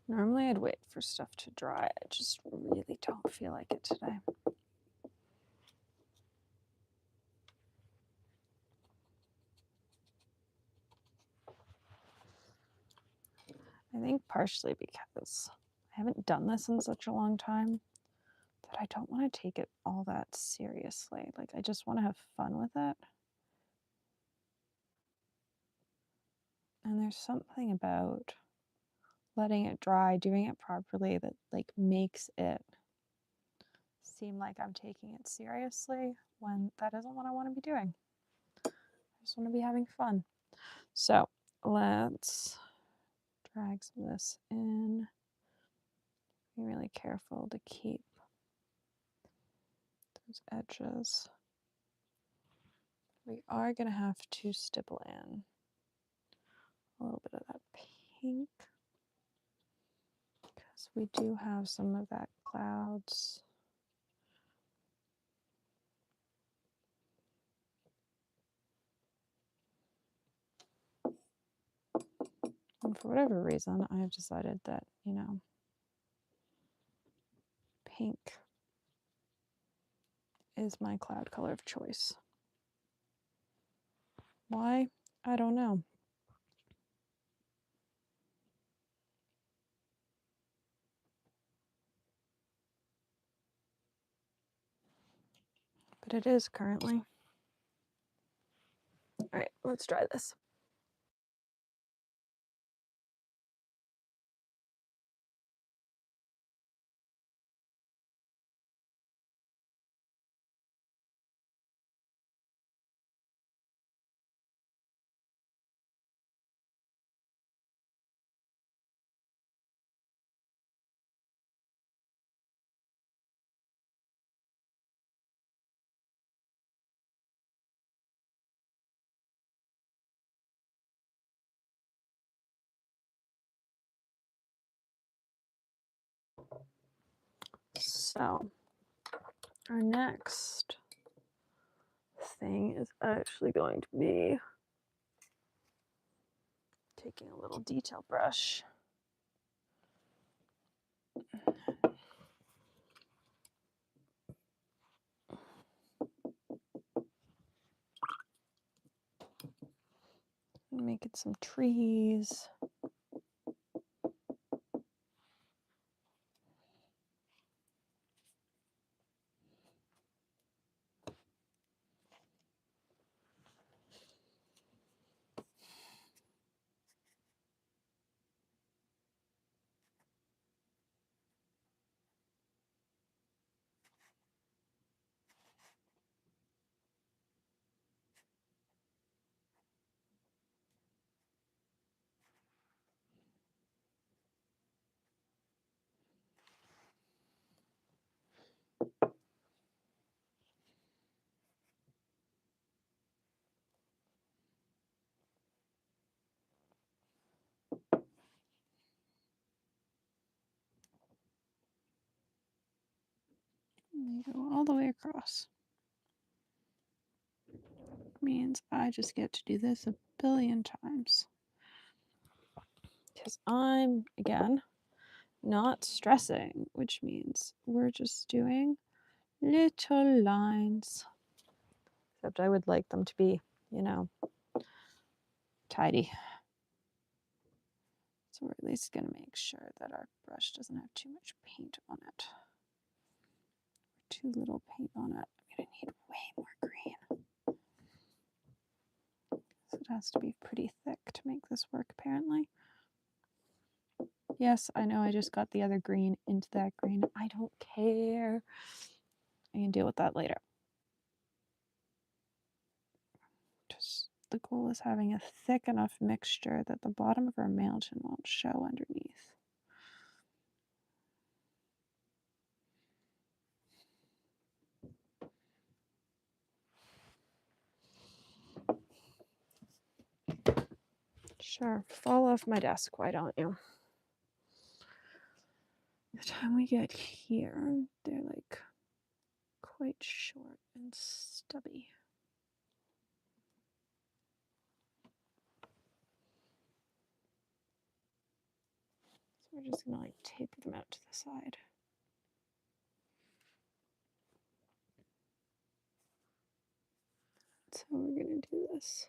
Normally I'd wait for stuff to dry. I just really don't feel like it today. I think partially because I haven't done this in such a long time that I don't want to take it all that seriously. Like, I just want to have fun with it. And there's something about letting it dry, doing it properly, that like makes it seem like I'm taking it seriously when that isn't what I want to be doing. I just want to be having fun. So let's drag some of this in. Be really careful to keep those edges. We are going to have to stipple in a little bit of that pink because we do have some of that clouds. And for whatever reason, I have decided that, you know, pink is my cloud color of choice. Why? I don't know. but it is currently. All right, let's try this. So our next thing is actually going to be taking a little detail brush and making some trees. And they go all the way across. Means I just get to do this a billion times. Because I'm, again, not stressing, which means we're just doing little lines. Except I would like them to be, you know, tidy. So we're at least going to make sure that our brush doesn't have too much paint on it. Too little paint on it. I'm going to need way more green. So it has to be pretty thick to make this work, apparently. Yes, I know I just got the other green into that green. I don't care. I can deal with that later. Just the goal is having a thick enough mixture that the bottom of our mountain won't show underneath. Sure, fall off my desk, why don't you? By the time we get here, they're like quite short and stubby. So we're just gonna like taper them out to the side. That's how we're gonna do this.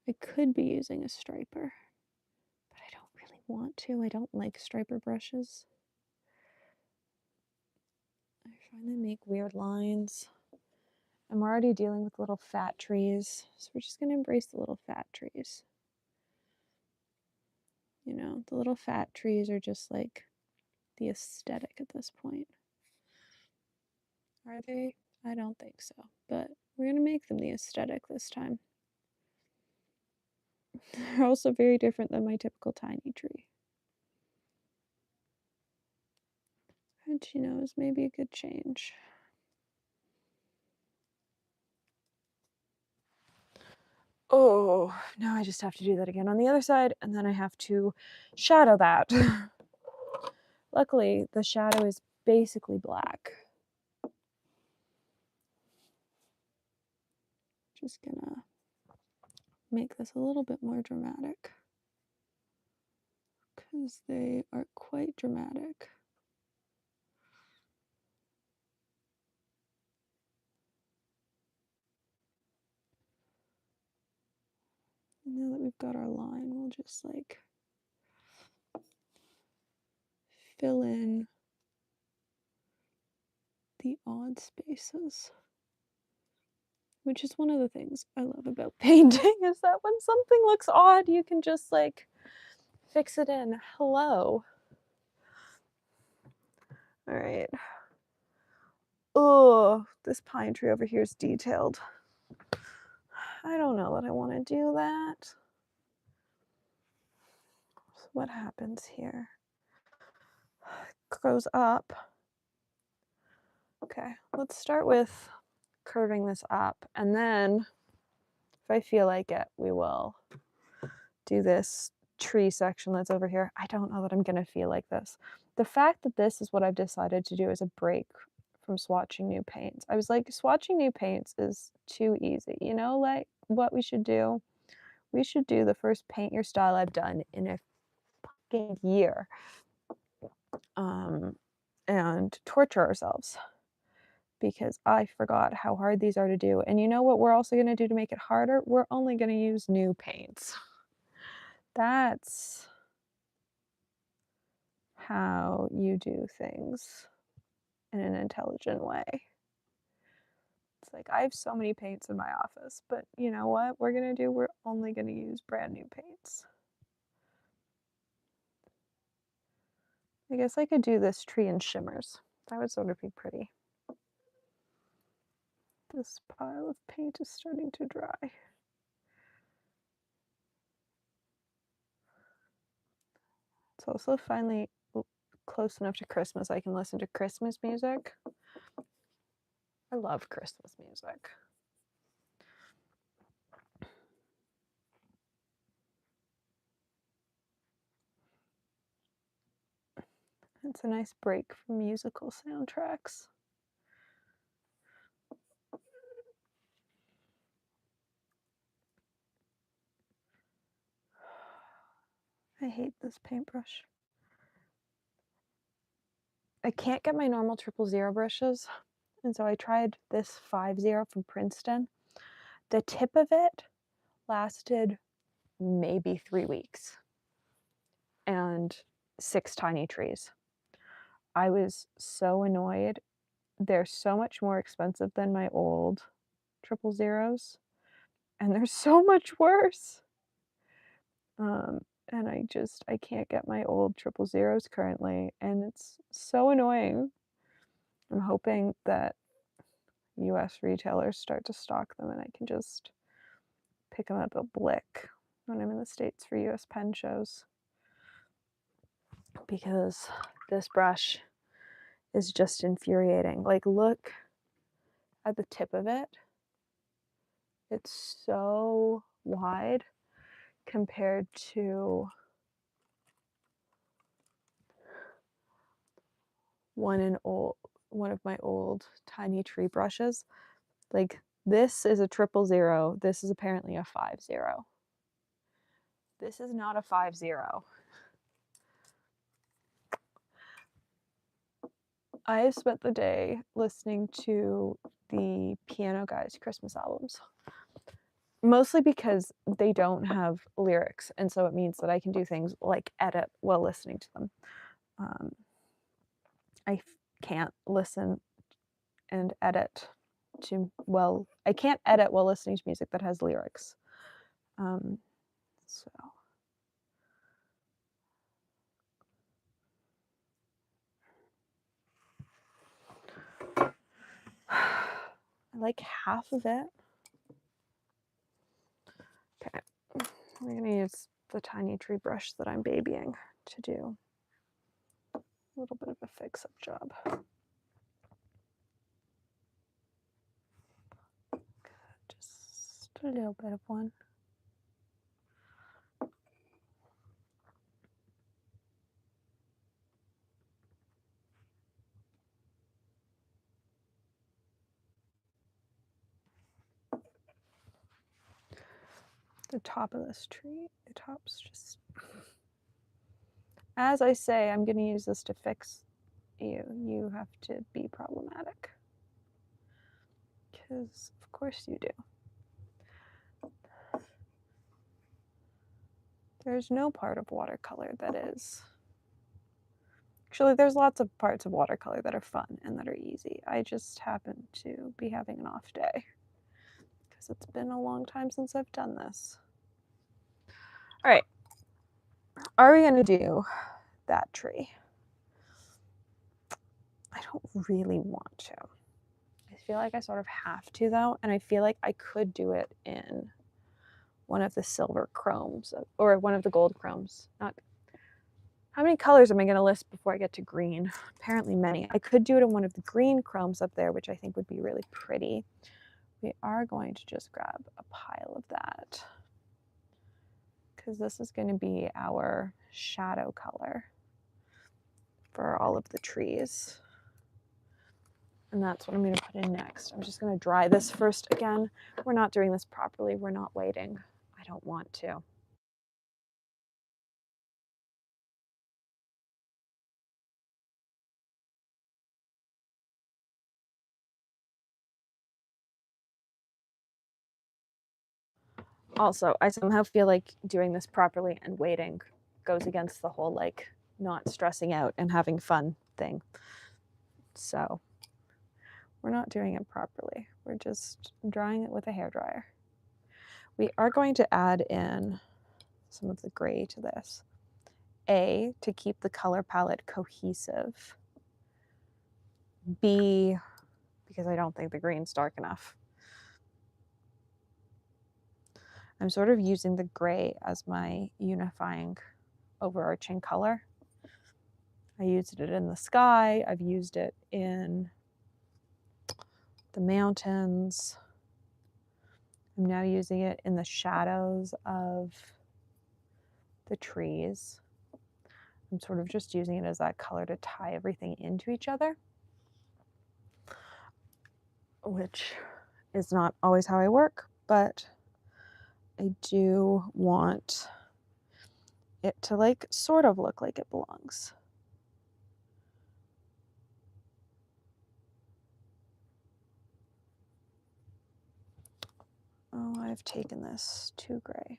I could be using a striper, but I don't really want to. I don't like striper brushes. I find they make weird lines. I'm already dealing with little fat trees, so we're just gonna embrace the little fat trees. You know, the little fat trees are just like the aesthetic at this point. Are they? I don't think so, but we're gonna make them the aesthetic this time. They're also very different than my typical tiny tree. Which, you know, is maybe a good change. Oh, now I just have to do that again on the other side, and then I have to shadow that. Luckily, the shadow is basically black. Just gonna make this a little bit more dramatic, because they are quite dramatic. Now that we've got our line, we'll just like fill in the odd spaces, which is one of the things I love about painting, is that when something looks odd, you can just like fix it in. Hello. All right. Oh, this pine tree over here is detailed. I don't know that I want to do that. So what happens here? It goes up. Okay, let's start with curving this up, and then if I feel like it, we will do this tree section that's over here. I don't know that I'm gonna feel like this. The fact that this is what I've decided to do as a break from swatching new paints. I was like, swatching new paints is too easy. You know, like what we should do? We should do the first paint your style I've done in a fucking year. And torture ourselves because I forgot how hard these are to do. And you know what we're also gonna do to make it harder? We're only gonna use new paints. That's how you do things in an intelligent way. It's like, I have so many paints in my office, but you know what we're gonna do? We're only gonna use brand new paints. I guess I could do this tree in shimmers. That would sort of be pretty. This pile of paint is starting to dry. It's also finally close enough to Christmas I can listen to Christmas music. I love Christmas music. It's a nice break from musical soundtracks. I hate this paintbrush. I can't get my normal 000 brushes, and so I tried this 50 from Princeton. The tip of it lasted maybe 3 weeks and 6 tiny trees. I was so annoyed. They're so much more expensive than my old 000s, and they're so much worse. And I can't get my old 000s currently, and it's so annoying. I'm hoping that US retailers start to stock them and I can just pick them up at Blick when I'm in the States for US pen shows. Because this brush is just infuriating. Like, look at the tip of it. It's so wide compared to one of my old tiny tree brushes. Like, this is a 000. This is apparently a 50. This is not a 50. I have spent the day listening to the Piano Guys Christmas albums. Mostly because they don't have lyrics, and so it means that I can do things like edit while listening to them. I can't listen and edit to, well, I can't edit while listening to music that has lyrics. So I like half of it. Okay, I'm gonna use the tiny tree brush that I'm babying to do a little bit of a fix-up job. Just a little bit of one. The top of this tree, the top's just, as I say, I'm going to use this to fix you. You have to be problematic. Because, of course, you do. There's no part of watercolor that is Actually, there's lots of parts of watercolor that are fun and that are easy. I just happen to be having an off day because it's been a long time since I've done this. All right, are we gonna do that tree? I don't really want to. I feel like I sort of have to though, and I feel like I could do it in one of the silver chromes or one of the gold chromes. Not how many colors am I going to list before I get to green? Apparently many. I could do it in one of the green chromes up there, which I think would be really pretty. We are going to just grab a pile of that because this is going to be our shadow color for all of the trees. And that's what I'm going to put in next. I'm just going to dry this first again. We're not doing this properly. We're not waiting. I don't want to. Also, I somehow feel like doing this properly and waiting goes against the whole like not stressing out and having fun thing. So we're not doing it properly. We're just drying it with a hairdryer. We are going to add in some of the gray to this. A, to keep the color palette cohesive. B, because I don't think the green's dark enough. I'm sort of using the gray as my unifying overarching color. I used it in the sky. I've used it in the mountains. I'm now using it in the shadows of the trees. I'm sort of just using it as that color to tie everything into each other, which is not always how I work, but I do want it to like sort of look like it belongs. Oh, I've taken this too gray.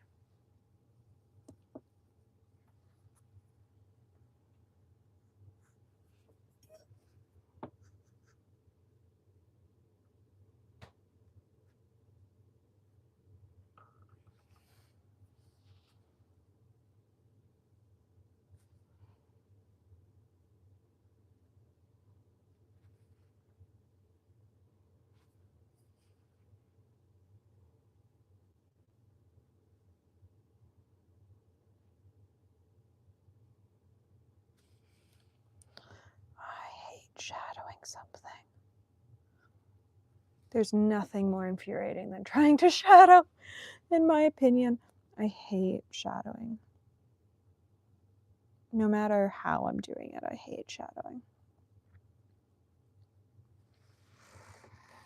I hate shadowing something. There's nothing more infuriating than trying to shadow, in my opinion. I hate shadowing. No matter how I'm doing it, I hate shadowing.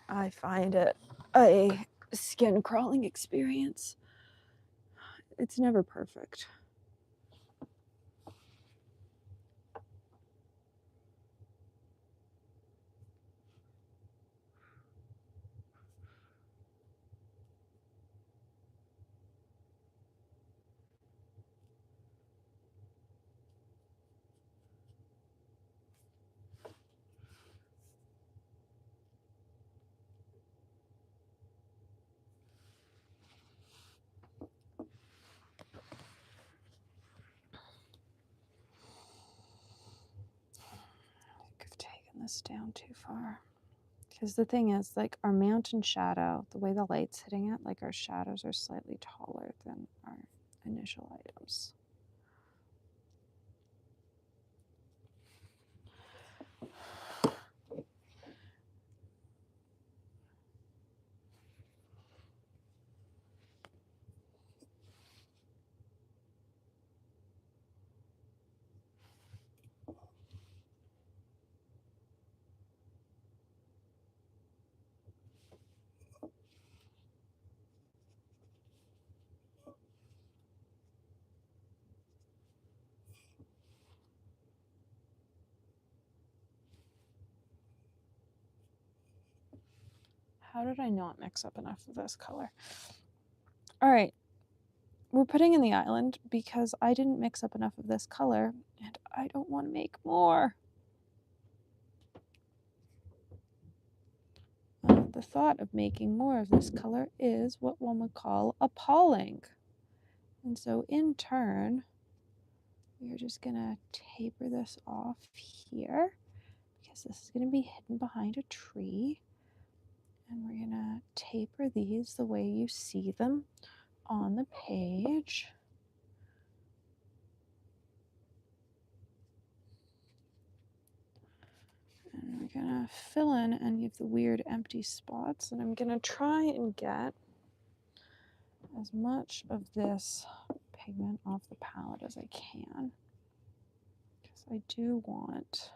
I find it a skin crawling experience. It's never perfect. I've taken this down too far. Because the thing is, like, our mountain shadow, the way the light's hitting it, like, our shadows are slightly taller than our initial items. How did I not mix up enough of this color? All right, we're putting in the island because I didn't mix up enough of this color and I don't want to make more. The thought of making more of this color is what one would call appalling. And so in turn, we're just gonna taper this off here because this is gonna be hidden behind a tree. And we're gonna taper these the way you see them on the page. And we're gonna fill in any of the weird empty spots. And I'm gonna try and get as much of this pigment off the palette as I can, because I do want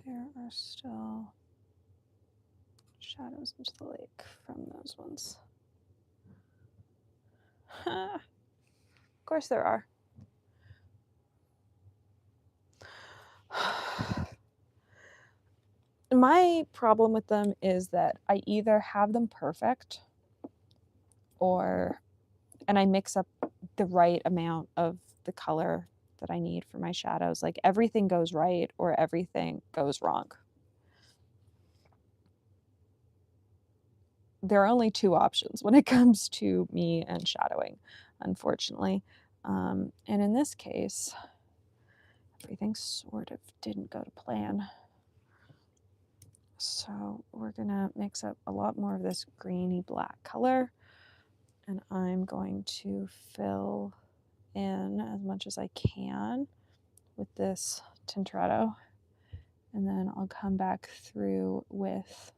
there are still shadows into the lake from those ones. Of course there are. My problem with them is that I either have them perfect and I mix up the right amount of the color that I need for my shadows. Like everything goes right or everything goes wrong. There are only two options when it comes to me and shadowing, unfortunately. And in this case, everything sort of didn't go to plan. So we're gonna mix up a lot more of this greeny black color, and I'm going to fill in as much as I can with this Tintoretto, and then I'll come back through with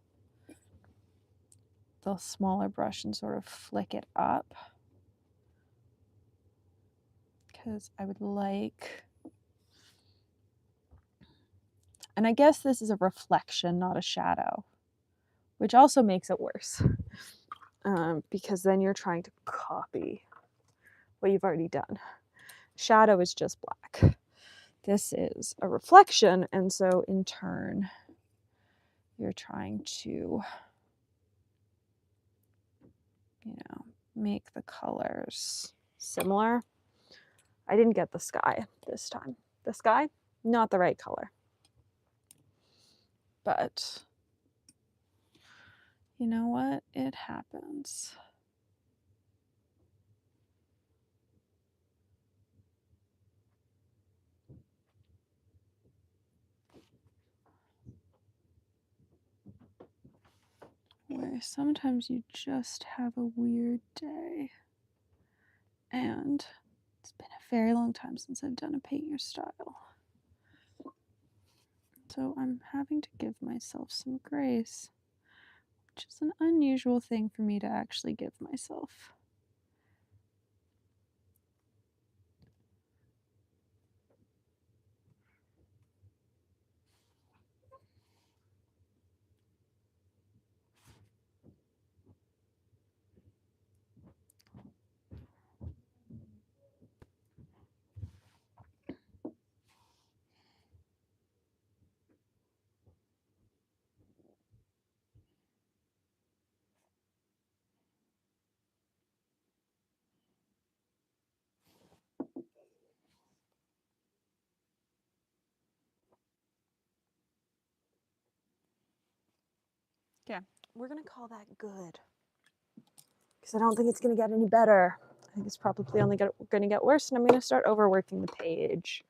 the smaller brush and sort of flick it up, because I would like, and I guess this is a reflection, not a shadow, which also makes it worse, because then you're trying to copy what you've already done. Shadow is just black. This is a reflection, and so in turn, you're trying to, make the colors similar. I didn't get the sky this time. The sky, not the right color. But you know what? It happens. Where sometimes you just have a weird day. And it's been a very long time since I've done a paint your style. So I'm having to give myself some grace, which is an unusual thing for me to actually give myself. Yeah, we're gonna call that good, because I don't think it's gonna get any better. I think it's probably only gonna get worse, and I'm gonna start overworking the page.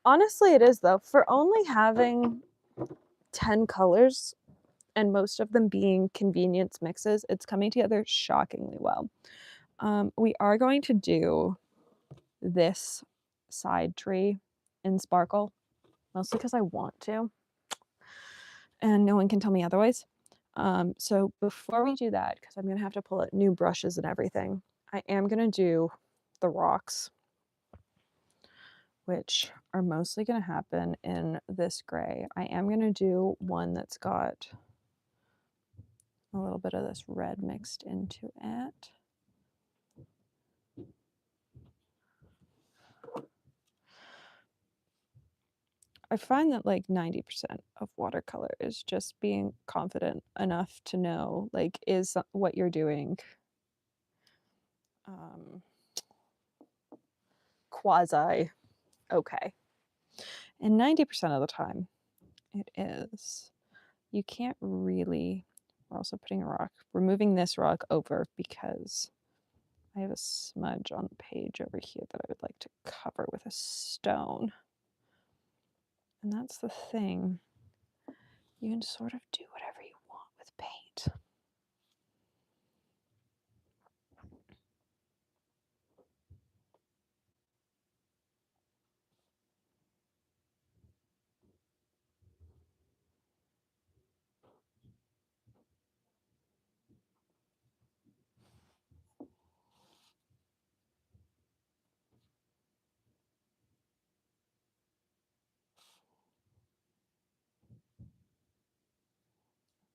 Honestly, it is though. For only having 10 colors and most of them being convenience mixes, it's coming together shockingly well. We are going to do this side tree in sparkle, mostly because I want to, and no one can tell me otherwise. So before we do that, because I'm going to have to pull out new brushes and everything, I am going to do the rocks, which are mostly going to happen in this gray. I am going to do one that's got a little bit of this red mixed into it. I find that like 90% of watercolor is just being confident enough to know, like, is what you're doing quasi okay. And 90% of the time it is. You can't really, we're also putting a rock, we're moving this rock over because I have a smudge on the page over here that I would like to cover with a stone. And that's the thing. You can sort of do whatever you want with paint.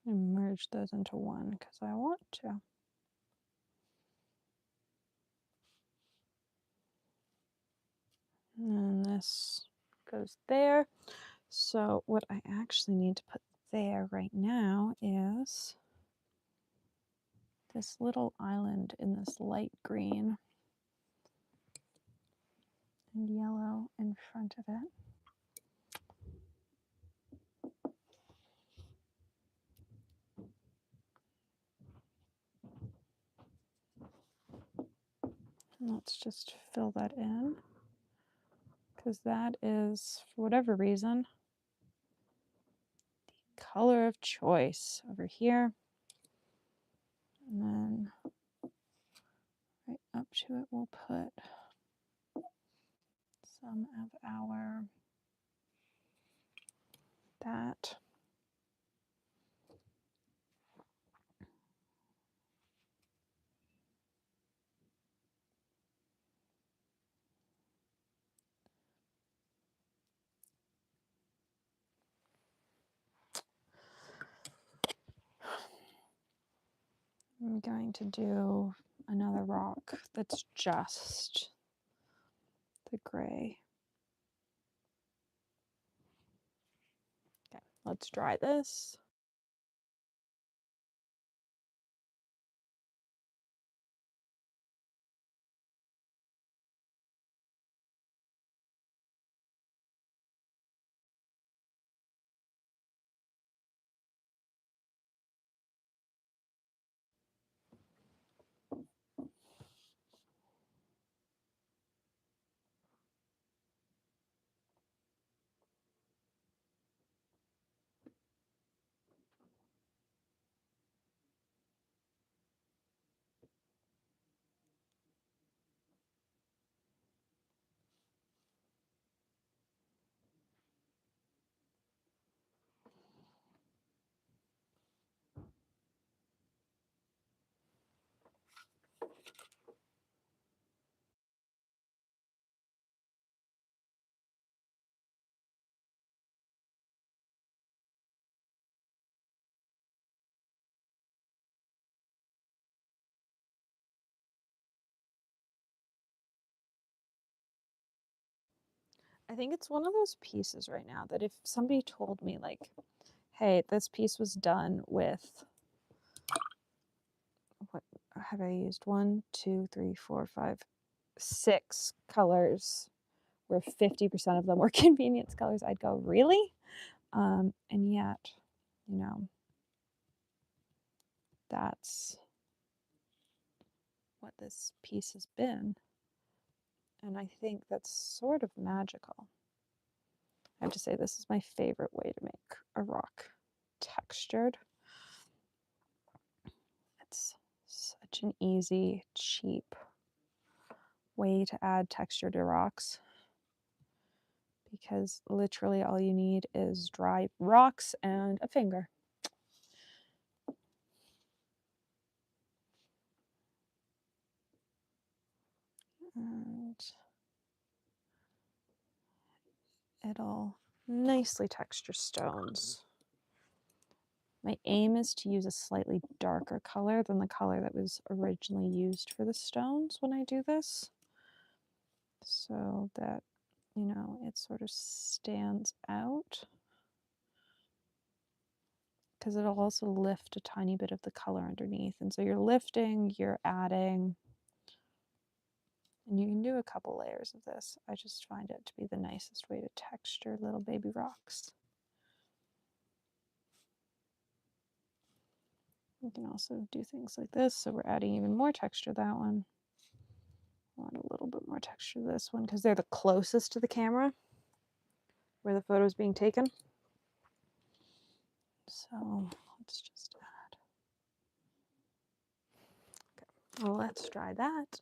And merge those into one because I want to. And this goes there. So what I actually need to put there right now is this little island in this light green and yellow in front of it. And let's just fill that in because that is, for whatever reason, the color of choice over here. And then right up to it, we'll put some of our that. I'm going to do another rock that's just the gray. Okay, let's dry this. I think it's one of those pieces right now that if somebody told me, like, hey, this piece was done with, what have I used? 1, 2, 3, 4, 5, 6 colors, where 50% of them were convenience colors, I'd go, really? And yet, you know, that's what this piece has been. And I think that's sort of magical. I have to say, this is my favorite way to make a rock textured. It's such an easy, cheap cheap way to add texture to rocks, because literally all you need is dry rocks and a finger. And it'll nicely texture stones. My aim is to use a slightly darker color than the color that was originally used for the stones when I do this, so that, you know, it sort of stands out, because it'll also lift a tiny bit of the color underneath. And so you're lifting, you're adding, and you can do a couple layers of this. I just find it to be the nicest way to texture little baby rocks. You can also do things like this, so we're adding even more texture to that one. Add a little bit more texture to this one, because they're the closest to the camera where the photo is being taken. So let's just add. Okay, well, let's try that.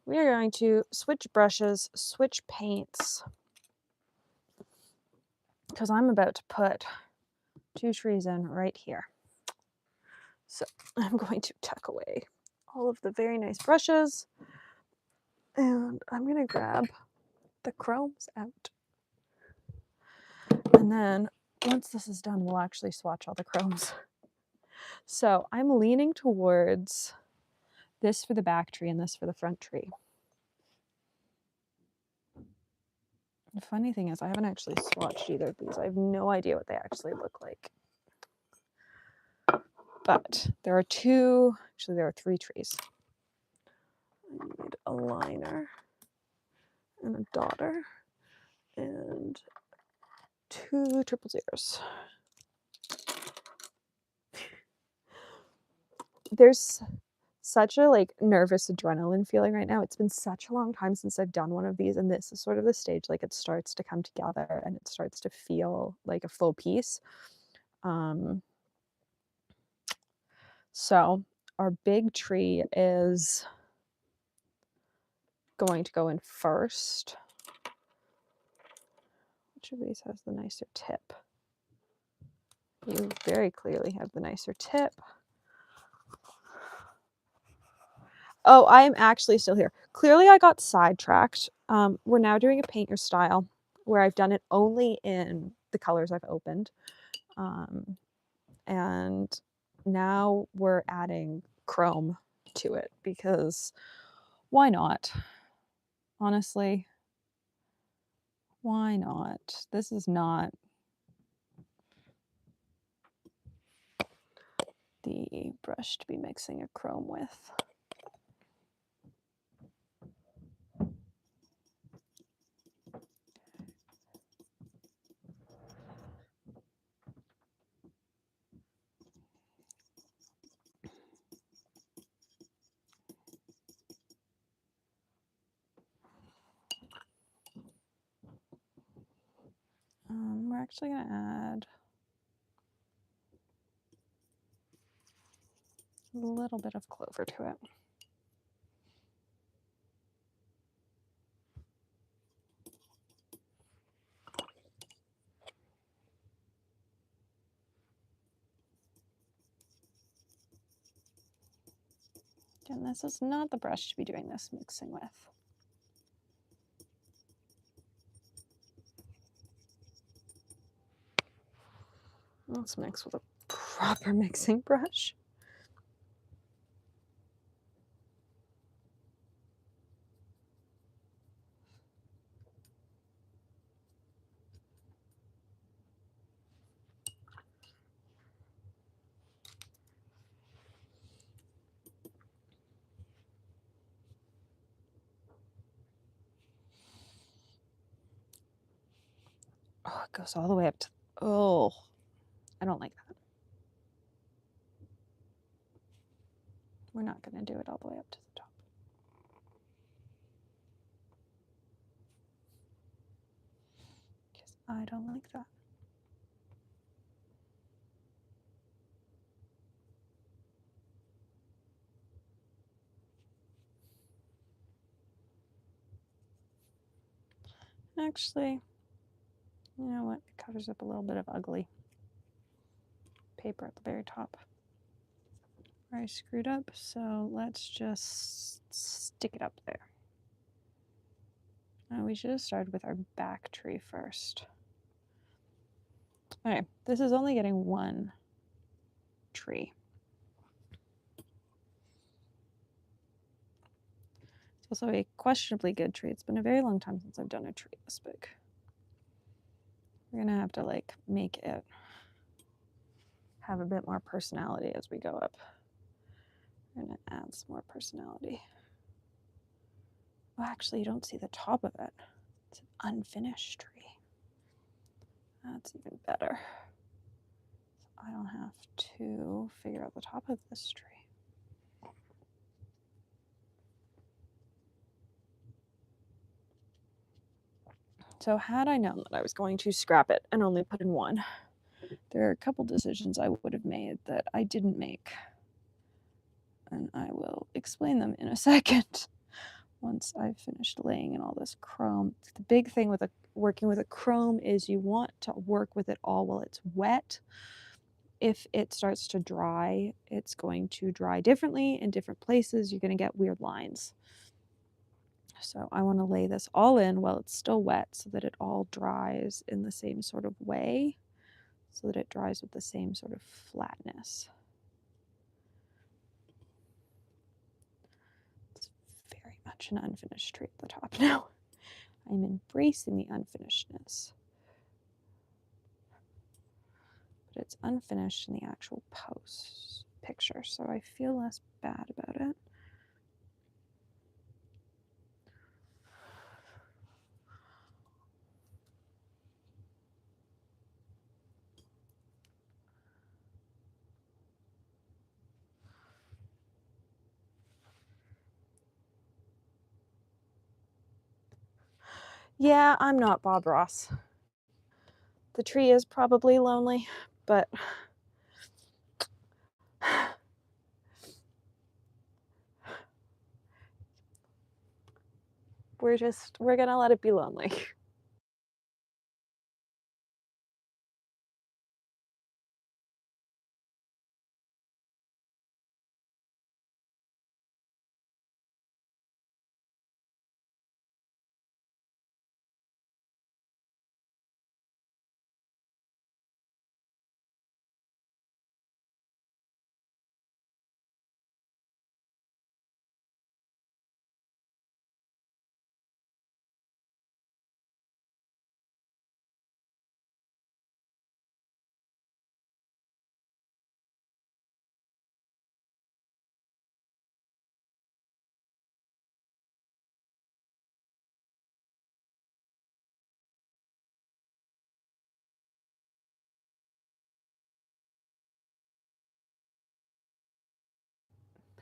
We are going to switch brushes, switch paints, because I'm about to put 2 trees in right here. So I'm going to tuck away all of the very nice brushes, and I'm going to grab the chromes out. And then once this is done, we'll actually swatch all the chromes. So I'm leaning towards this for the back tree and this for the front tree. The funny thing is I haven't actually swatched either of these. I have no idea what they actually look like. But there are 2, actually there are 3 trees. I need a liner and a daughter and 2 triple zeros. There's such a like nervous adrenaline feeling right now. It's been such a long time since I've done one of these, and this is sort of the stage like it starts to come together and it starts to feel like a full piece. So our big tree is going to go in first. Which of these has the nicer tip? You very clearly have the nicer tip. Oh, I am actually still here. Clearly I got sidetracked. We're now doing a paint your style where I've done it only in the colors I've opened. And now we're adding chrome to it, because why not? Honestly, why not? This is not the brush to be mixing a chrome with. We're actually going to add a little bit of clover to it. Again, this is not the brush to be doing this mixing with. Let's mix with a proper mixing brush. it goes all the way up to, oh, I don't like that. We're not going to do it all the way up to the top. Because I don't like that. Actually, you know what? It covers up a little bit of ugly paper at the very top where I screwed up. So let's just stick it up there. We should have started with our back tree first. Okay, this is only getting one tree. It's also a questionably good tree. It's been a very long time since I've done a tree this big. We're gonna have to like make it have a bit more personality as we go up. We're gonna add some more personality. Oh, actually, you don't see the top of it. It's an unfinished tree. That's even better. So I don't have to figure out the top of this tree. So had I known that I was going to scrap it and only put in one, there are a couple decisions I would have made that I didn't make. And I will explain them in a second once I've finished laying in all this chrome. The big thing with working with a chrome is you want to work with it all while it's wet. If it starts to dry, it's going to dry differently in different places. You're going to get weird lines. So I want to lay this all in while it's still wet so that it all dries in the same sort of way, so that it dries with the same sort of flatness. It's very much an unfinished tree at the top now. I'm embracing the unfinishedness. But it's unfinished in the actual post picture, so I feel less bad about it. Yeah, I'm not Bob Ross. The tree is probably lonely, but we're gonna let it be lonely.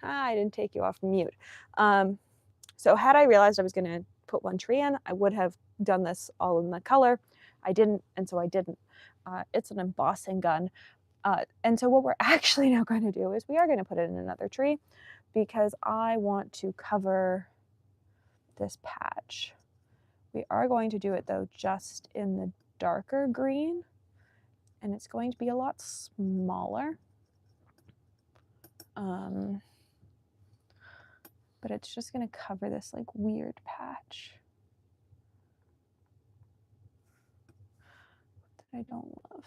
I didn't take you off mute. So had I realized I was gonna put one tree in, I would have done this all in the color. I didn't, and so I didn't. It's an embossing gun. And so what we're actually now going to do is we are going to put it in another tree because I want to cover this patch. We are going to do it though just in the darker green, and it's going to be a lot smaller. But it's just going to cover this like weird patch that I don't love.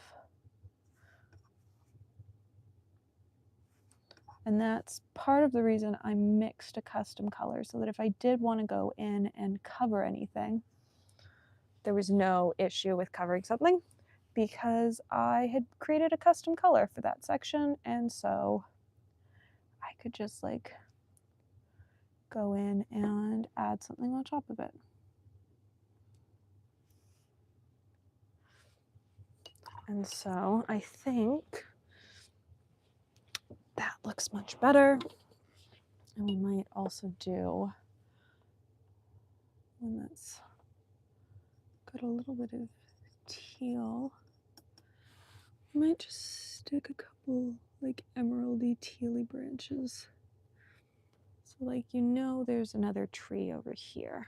And that's part of the reason I mixed a custom color, so that if I did want to go in and cover anything, there was no issue with covering something because I had created a custom color for that section, and so I could just like go in and add something on top of it. And so I think that looks much better. And we might also do one that's got a little bit of teal. I might just stick a couple like emeraldy tealy branches. So like, you know, there's another tree over here.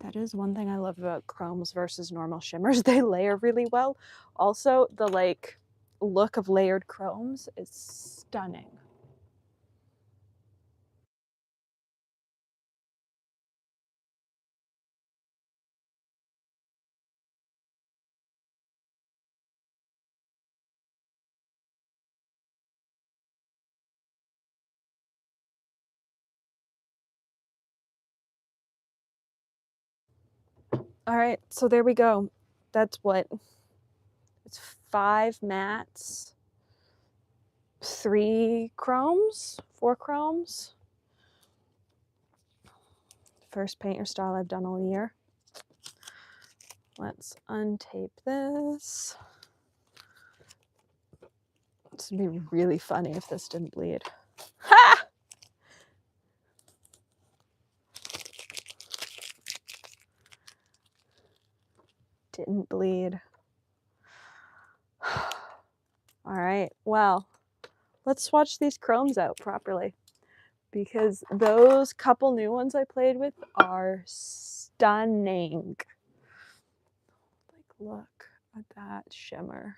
That is one thing I love about chromes versus normal shimmers. They layer really well. Also, the like look of layered chromes is stunning. All right, so there we go. That's what? It's 5 mattes, 3 chromes, 4 chromes. First paint your style I've done all year. Let's untape this. This would be really funny if this didn't bleed. Ha! Didn't bleed. All right, well, let's swatch these chromes out properly, because those couple new ones I played with are stunning. Like, look at that shimmer.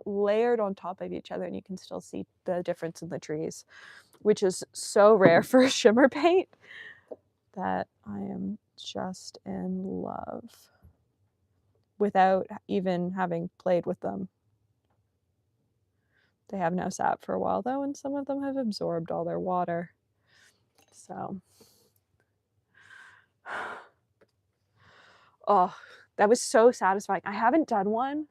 Layered on top of each other, and you can still see the difference in the trees, which is so rare for a shimmer paint that I am just in love without even having played with them. They have now sat for a while though, and some of them have absorbed all their water. So, oh, that was so satisfying. I haven't done one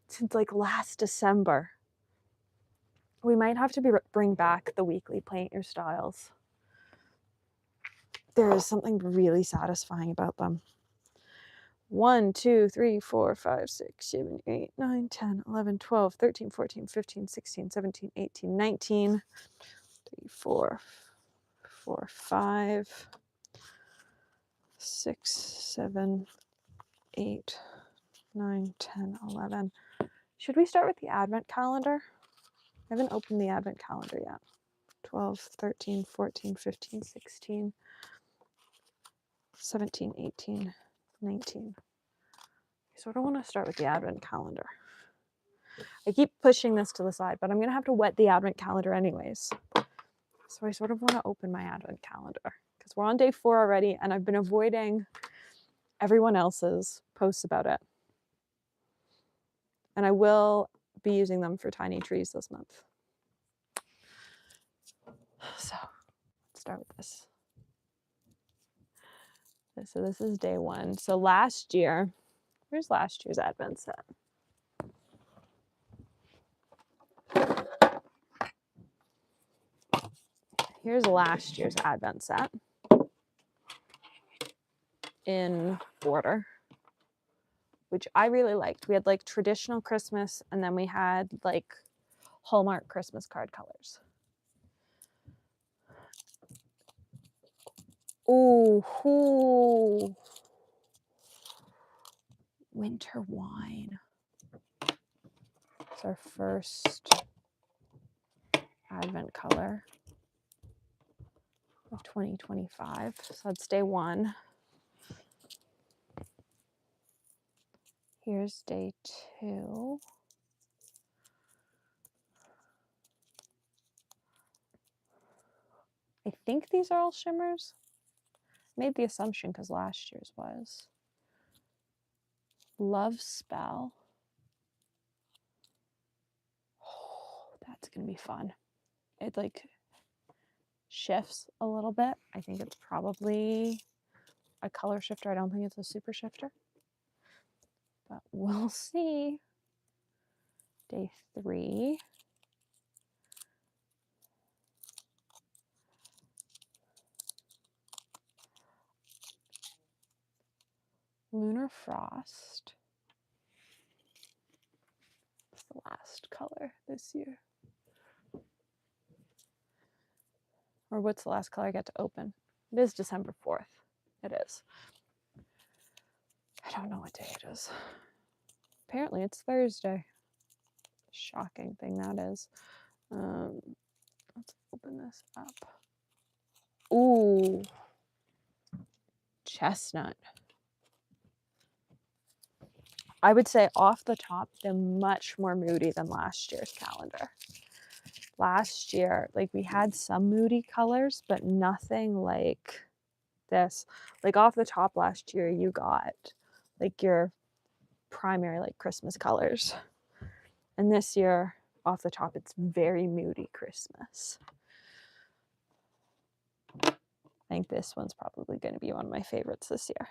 since like last December. We might have to bring back the weekly paint your styles. There is something really satisfying about them. 1, 2, 3, 4, 5, 6, 7, 8, 9, 10, 11, 12, 13, 14, 15, 16, 17, 18, 19, 3, 4, 5, 6, 7, 8, 9, 10, 11. Should we start with the advent calendar? I haven't opened the advent calendar yet. 12, 13, 14, 15, 16, 17, 18, 19. I sort of want to start with the advent calendar. I keep pushing this to the side, but I'm going to have to wet the advent calendar anyways. So I sort of want to open my advent calendar because we're on day 4 already, and I've been avoiding everyone else's posts about it. And I will be using them for tiny trees this month. So let's start with this. So this is day 1. So last year, where's last year's advent set? Here's last year's advent set in order, which I really liked. We had like traditional Christmas, and then we had like Hallmark Christmas card colors. Ooh, winter wine. It's our first advent color of 2025. So that's day 1. Here's day 2. I think these are all shimmers. Made the assumption because last year's was. Love Spell. Oh, that's going to be fun. It like shifts a little bit. I think it's probably a color shifter. I don't think it's a super shifter, but we'll see. Day 3. Lunar Frost. It's the last color this year. Or what's the last color I get to open? It is December 4th. It is. I don't know what day it is. Apparently it's Thursday. Shocking thing that is. Let's open this up. Ooh. Chestnut. I would say off the top, they're much more moody than last year's calendar. Last year, like we had some moody colors, but nothing like this. Like off the top last year, you got like your primary like Christmas colors. And this year, off the top, it's very moody Christmas. I think this one's probably going to be one of my favorites this year.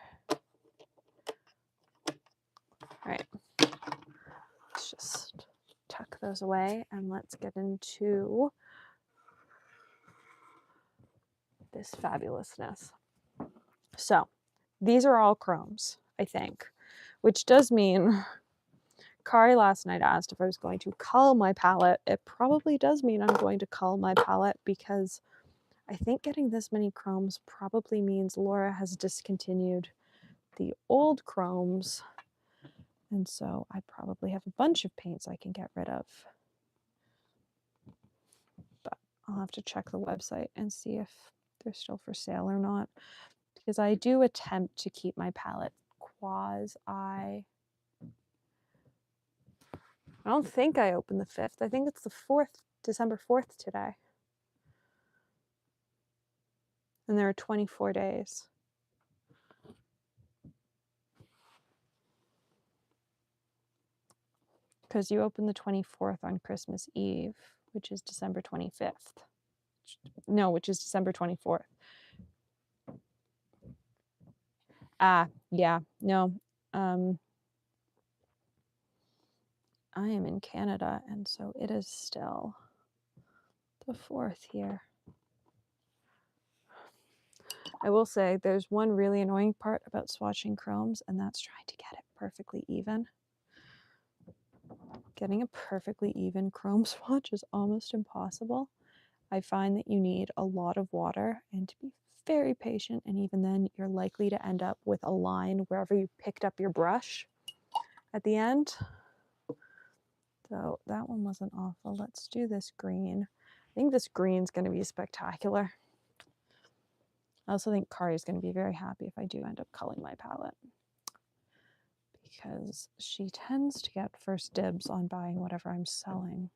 All right, let's just tuck those away and let's get into this fabulousness. So these are all chromes, I think, which does mean Kari last night asked if I was going to cull my palette. It probably does mean I'm going to cull my palette because I think getting this many chromes probably means Laura has discontinued the old chromes. And so I probably have a bunch of paints I can get rid of. But I'll have to check the website and see if they're still for sale or not. Because I do attempt to keep my palette quasi. I don't think I opened the 5th. I think it's the 4th, December 4th today. And there are 24 days. Because you open the 24th on Christmas Eve, which is December 25th. No, which is December 24th. Yeah, no. I am in Canada, and so it is still the 4th here. I will say there's one really annoying part about swatching chromes, and that's trying to get it perfectly even. Getting a perfectly even chrome swatch is almost impossible. I find that you need a lot of water and to be very patient, and even then you're likely to end up with a line wherever you picked up your brush at the end. So that one wasn't awful. Let's do this green. I think this green's going to be spectacular. I also think Kari is going to be very happy if I do end up culling my palette, because she tends to get first dibs on buying whatever I'm selling.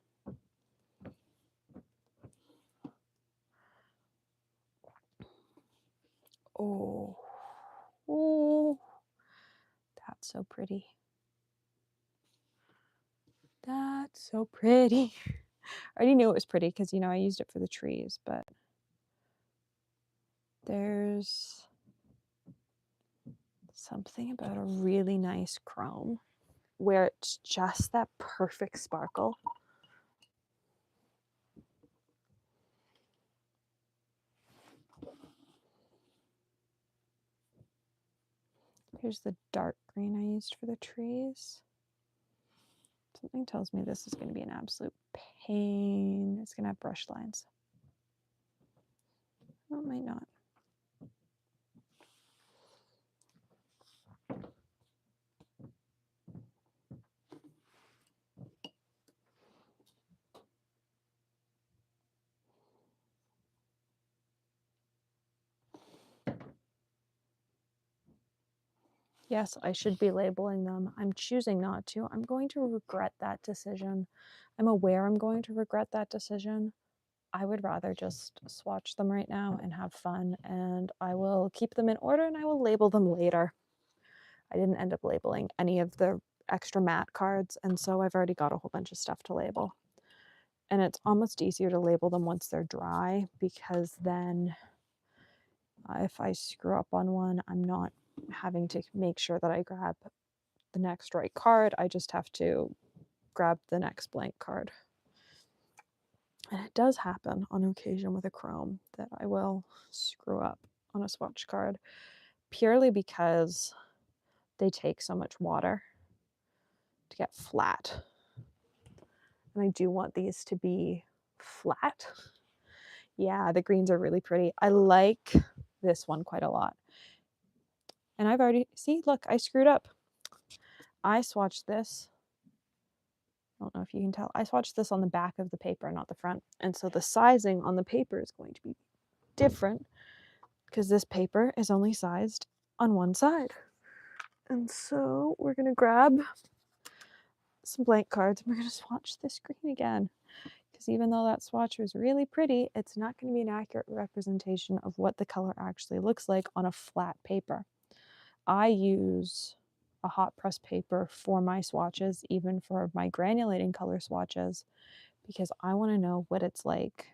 Oh, oh, that's so pretty. That's so pretty. I already knew it was pretty because, you know, I used it for the trees, but there's something about a really nice chrome where it's just that perfect sparkle. Here's the dark green I used for the trees. Something tells me this is going to be an absolute pain. It's going to have brush lines. Oh, it might not. Yes, I should be labeling them. I'm choosing not to. I'm going to regret that decision. I'm aware I'm going to regret that decision. I would rather just swatch them right now and have fun, and I will keep them in order and I will label them later. I didn't end up labeling any of the extra matte cards, and so I've already got a whole bunch of stuff to label. And it's almost easier to label them once they're dry, because then if I screw up on one, I'm not having to make sure that I grab the next right card. I just have to grab the next blank card. And it does happen on occasion with a chrome that I will screw up on a swatch card, purely because they take so much water to get flat. And I do want these to be flat. Yeah, the greens are really pretty. I like this one quite a lot. And I've already, see, look, I screwed up. I swatched this. I don't know if you can tell. I swatched this on the back of the paper, not the front. And so the sizing on the paper is going to be different because this paper is only sized on one side. And so we're going to grab some blank cards and we're going to swatch this green again. Because even though that swatch was really pretty, it's not going to be an accurate representation of what the color actually looks like on a flat paper. I use a hot press paper for my swatches, even for my granulating color swatches, because I want to know what it's like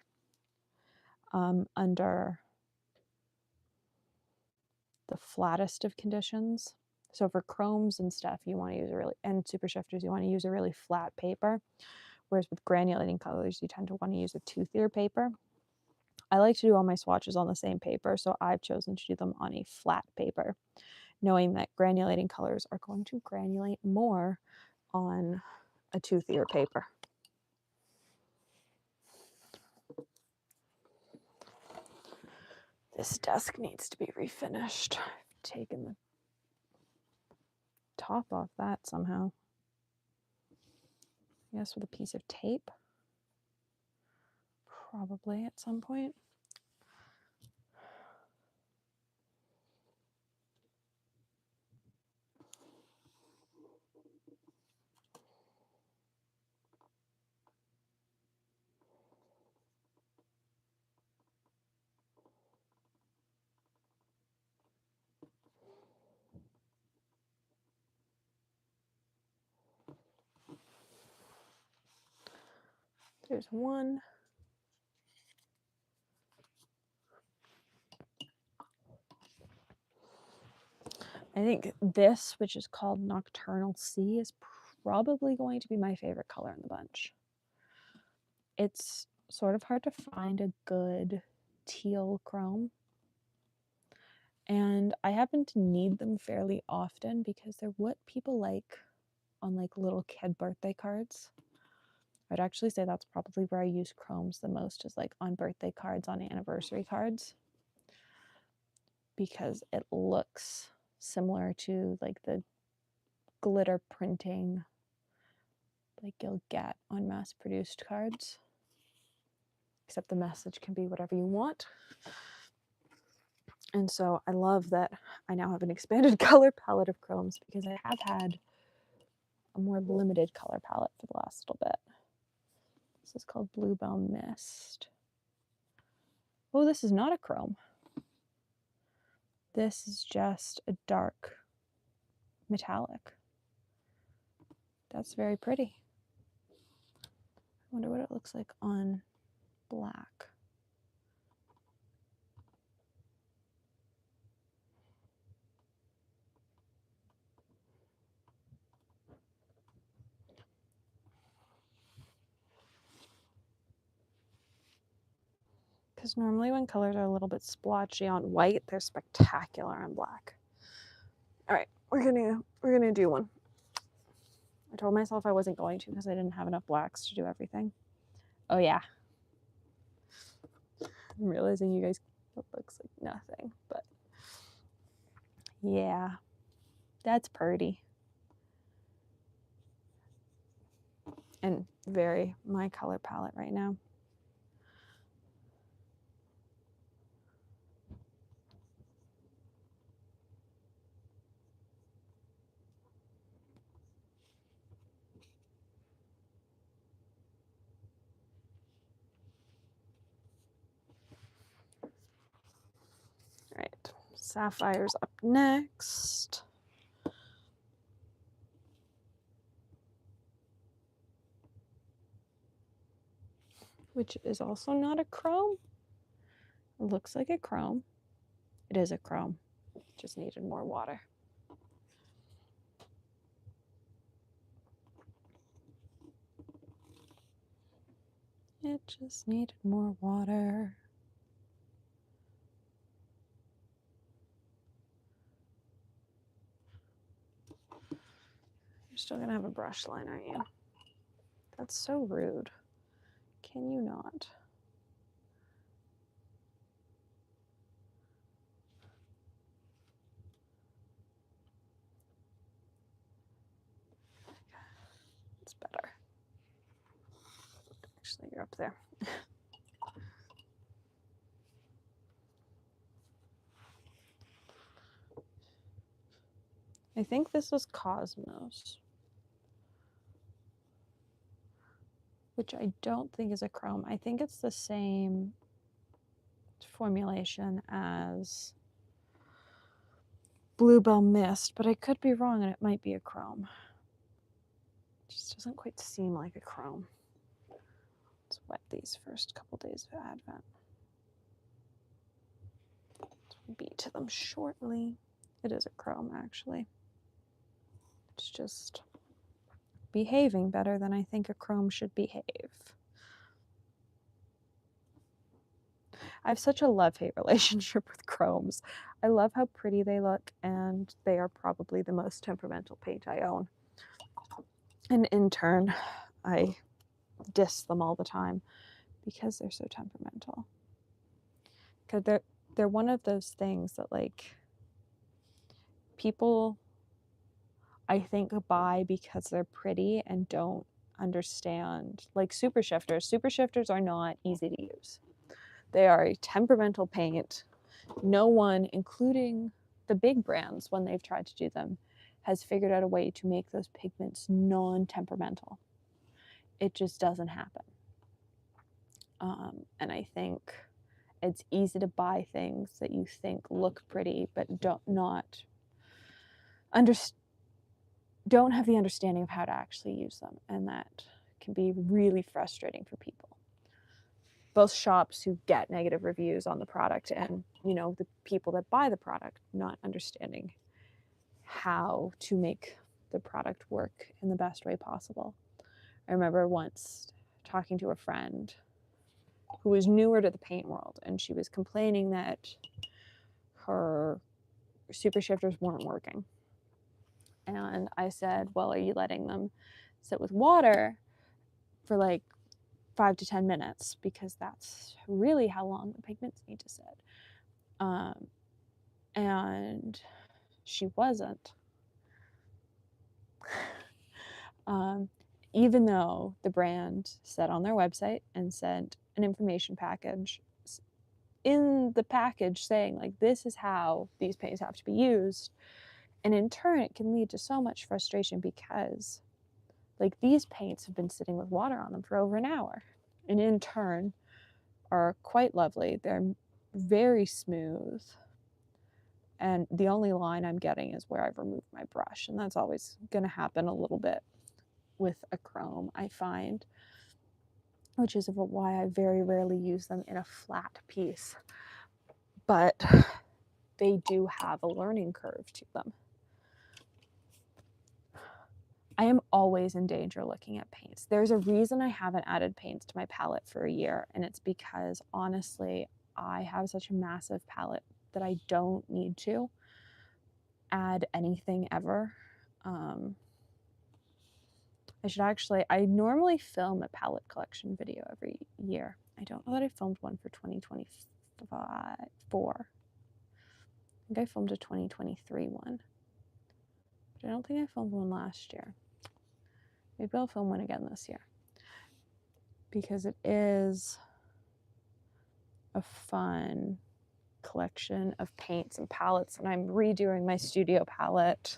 under the flattest of conditions. So for chromes and stuff, you want to use a really, and super shifters, you want to use a really flat paper. Whereas with granulating colors, you tend to want to use a toothier paper. I like to do all my swatches on the same paper, so I've chosen to do them on a flat paper, knowing that granulating colors are going to granulate more on a toothier paper. This desk needs to be refinished. I've taken the top off that somehow. Yes, with a piece of tape. Probably at some point. There's one. I think this, which is called Nocturnal Sea, is probably going to be my favorite color in the bunch. It's sort of hard to find a good teal chrome. And I happen to need them fairly often because they're what people like on like little kid birthday cards. I'd actually say that's probably where I use chromes the most, is like on birthday cards, on anniversary cards, because it looks similar to like the glitter printing like you'll get on mass-produced cards, except the message can be whatever you want. And so I love that I now have an expanded color palette of chromes, because I have had a more limited color palette for the last little bit. This is called Bluebell Mist. Oh, this is not a chrome. This is just a dark metallic. That's very pretty. I wonder what it looks like on black. Because normally when colors are a little bit splotchy on white, they're spectacular on black. All right, we're gonna do one. I told myself I wasn't going to because I didn't have enough blacks to do everything. Oh yeah. I'm realizing you guys, it looks like nothing, but yeah, that's pretty. And very my color palette right now. All right, Sapphire's up next. which is also not a chrome. It looks like a chrome. It is a chrome. Just needed more water. It just needed more water. You're still gonna have a brush line, aren't you? That's so rude. Can you not? It's better. Actually, you're up there. I think this was Cosmos, which I don't think is a chrome. I think it's the same formulation as Bluebell Mist, but I could be wrong and it might be a chrome. It just doesn't quite seem like a chrome. Let's wet these first couple days of Advent. We'll be to them shortly. It is a chrome, actually. It's just behaving better than I think a chrome should behave. I have such a love-hate relationship with chromes. I love how pretty they look, and they are probably the most temperamental paint I own. And in turn, I diss them all the time because they're so temperamental. Because they're one of those things that, like, people, I think, buy because they're pretty and don't understand. Like super shifters. Super shifters are not easy to use. They are a temperamental paint. No one, including the big brands when they've tried to do them, has figured out a way to make those pigments non-temperamental. It just doesn't happen. And I think it's easy to buy things that you think look pretty but don't have the understanding of how to actually use them, and that can be really frustrating for people. Both shops who get negative reviews on the product and, you know, the people that buy the product not understanding how to make the product work in the best way possible. I remember once talking to a friend who was newer to the paint world, and she was complaining that her super shifters weren't working. And I said, well, are you letting them sit with water for like 5 to 10 minutes? Because that's really how long the pigments need to sit. And she wasn't. Even though the brand said on their website and sent an information package in the package saying, like, this is how these paints have to be used. And in turn, it can lead to so much frustration because, like, these paints have been sitting with water on them for over an hour, and in turn are quite lovely. They're very smooth, and the only line I'm getting is where I've removed my brush, and that's always going to happen a little bit with a chrome, I find, which is why I very rarely use them in a flat piece. But they do have a learning curve to them. I am always in danger looking at paints. There's a reason I haven't added paints to my palette for a year, and it's because, honestly, I have such a massive palette that I don't need to add anything ever. I normally film a palette collection video every year. I don't know that I filmed one for 2024. I think I filmed a 2023 one, but I don't think I filmed one last year. Maybe I'll film one again this year, because it is a fun collection of paints and palettes, and I'm redoing my studio palette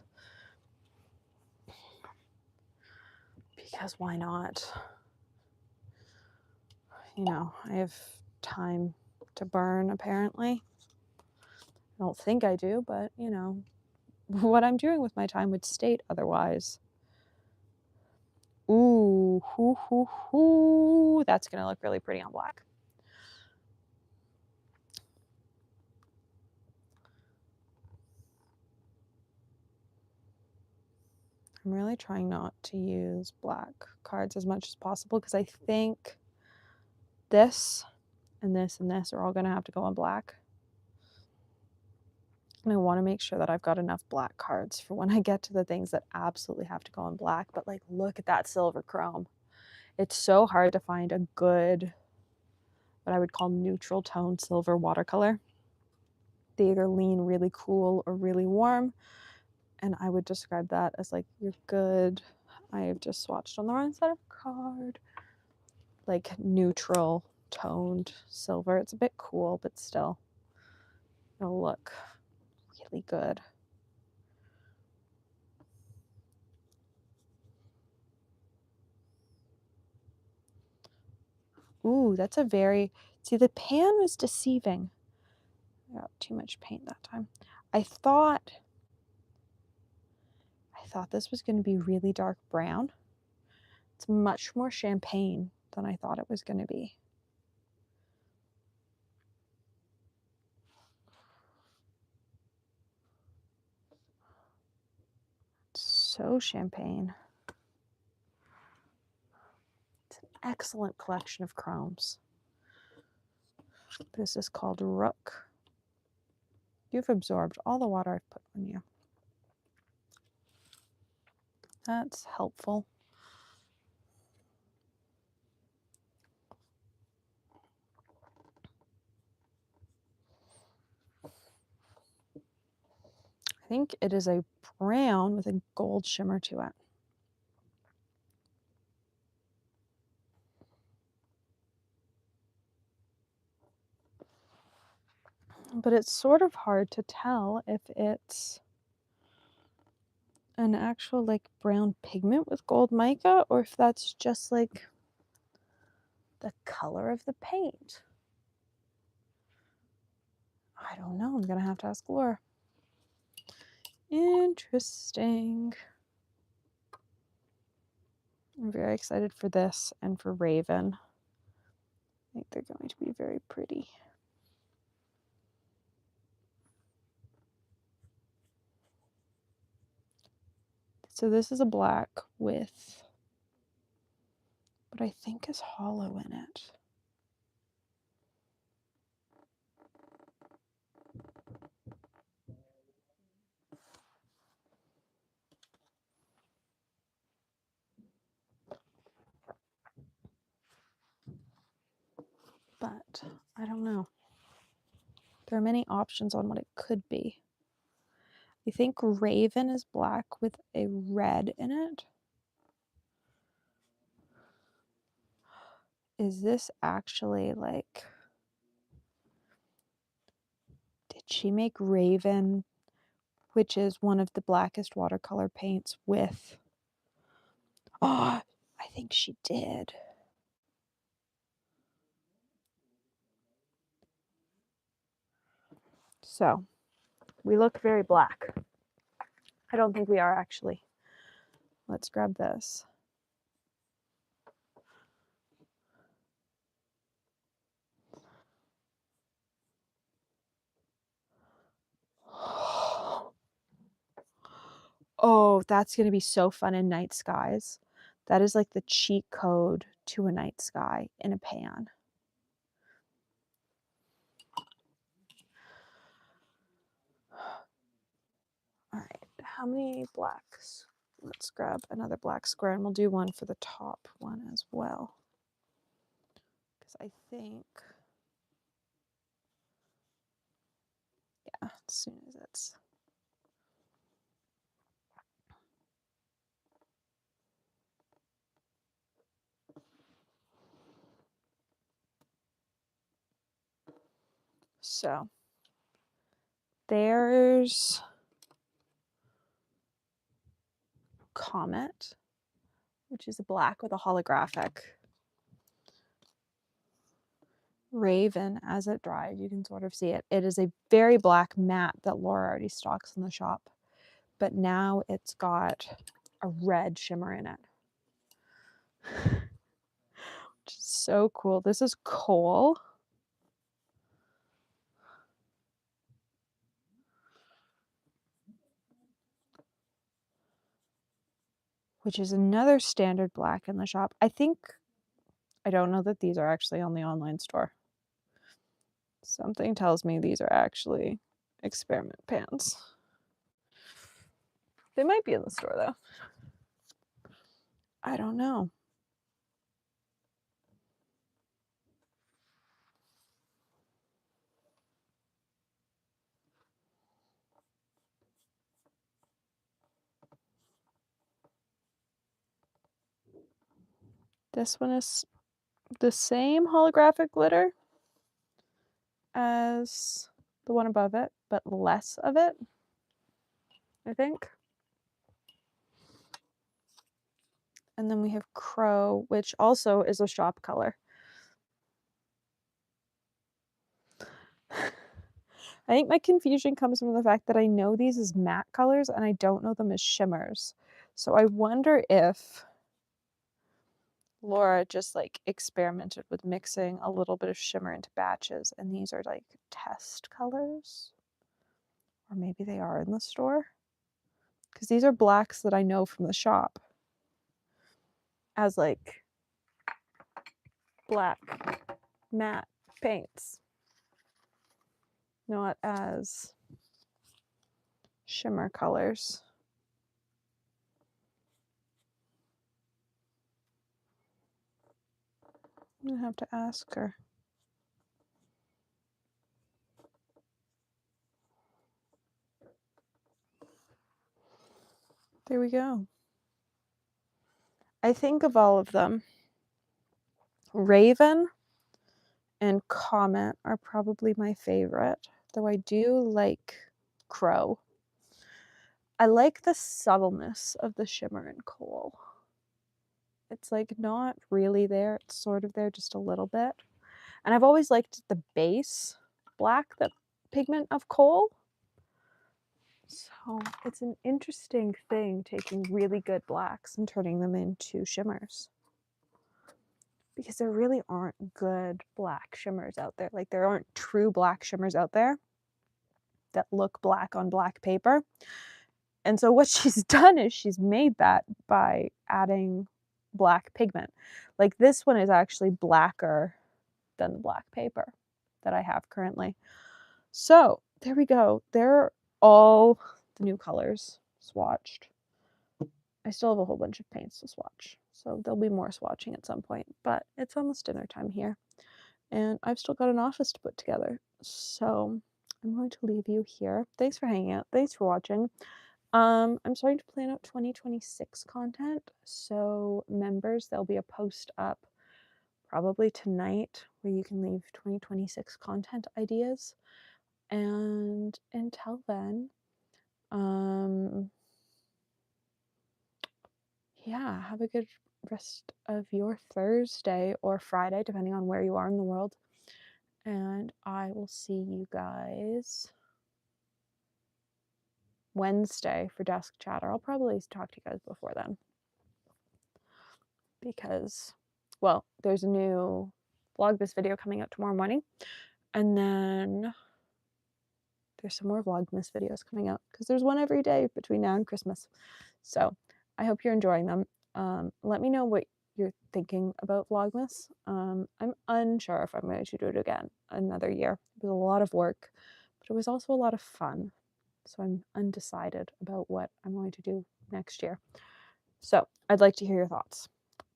because why not? You know, I have time to burn, apparently. I don't think I do, but, you know, what I'm doing with my time would state otherwise. Ooh, hoo, hoo, hoo. That's gonna look really pretty on black. I'm really trying not to use black cards as much as possible because I think this and this and this are all gonna have to go on black. And I want to make sure that I've got enough black cards for when I get to the things that absolutely have to go in black. But like, look at that silver chrome. It's so hard to find a good, what I would call neutral tone silver watercolor. They either lean really cool or really warm. And I would describe that as like your good, I have just swatched on the wrong side of card, like neutral toned silver. It's a bit cool, but still it'll look really good. Ooh, that's a very, see, the pan was deceiving. I got too much paint that time. I thought this was going to be really dark brown. It's much more champagne than I thought it was going to be. So champagne. It's an excellent collection of chromes. This is called Rook. You've absorbed all the water I've put on you. That's helpful. I think it is a brown with a gold shimmer to it. But it's sort of hard to tell if it's an actual like brown pigment with gold mica or if that's just like the color of the paint. I don't know. I'm gonna have to ask Laura. Interesting. I'm very excited for this and for Raven. I think they're going to be very pretty. So this is a black with what I think is hollow in it. But I don't know. There are many options on what it could be. I think Raven is black with a red in it. Is this actually like, did she make Raven, which is one of the blackest watercolor paints with, oh, I think she did. So we look very black. I don't think we are actually. Let's grab this. Oh, that's going to be so fun in night skies. That is like the cheat code to a night sky in a pan. All right, how many blacks? Let's grab another black square and we'll do one for the top one as well. Because I think, yeah, as soon as it's, so there's Comet, which is a black with a holographic. Raven, as it dries, you can sort of see it. It is a very black matte that Laura already stocks in the shop, but now it's got a red shimmer in it. which is so cool. This is Coal. Which is another standard black in the shop. I don't know that these are actually on the online store. Something tells me these are actually experiment pans. They might be in the store though. I don't know. This one is the same holographic glitter as the one above it, but less of it, I think. And then we have Crow, which also is a shop color. I think my confusion comes from the fact that I know these as matte colors and I don't know them as shimmers. So I wonder if Laura just like experimented with mixing a little bit of shimmer into batches and these are like test colors. Or maybe they are in the store. Because these are blacks that I know from the shop as like black matte paints, not as shimmer colors. I'm gonna have to ask her. There we go. I think of all of them, Raven and Comet are probably my favorite, though I do like Crow. I like the subtleness of the shimmer in Coal. It's like not really there, it's sort of there just a little bit. And I've always liked the base black, the pigment of Coal. So it's an interesting thing taking really good blacks and turning them into shimmers. Because there really aren't good black shimmers out there. Like there aren't true black shimmers out there that look black on black paper. And so what she's done is she's made that by adding black pigment. Like this one is actually blacker than the black paper that I have currently. So there we go. They're all the new colors swatched. I still have a whole bunch of paints to swatch, so there'll be more swatching at some point, but it's almost dinner time here, and I've still got an office to put together, so I'm going to leave you here. Thanks for hanging out. Thanks for watching. I'm starting to plan out 2026 content, so members, there'll be a post up probably tonight where you can leave 2026 content ideas, and until then, yeah, have a good rest of your Thursday or Friday, depending on where you are in the world. And I will see you guys Wednesday for desk chatter. I'll probably talk to you guys before then. Because, well, there's a new Vlogmas video coming out tomorrow morning. And then there's some more Vlogmas videos coming out because there's one every day between now and Christmas. So I hope you're enjoying them. Let me know what you're thinking about Vlogmas. I'm unsure if I'm going to do it again another year. It was a lot of work, but it was also a lot of fun. So I'm undecided about what I'm going to do next year. So I'd like to hear your thoughts.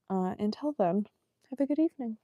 Until then, have a good evening.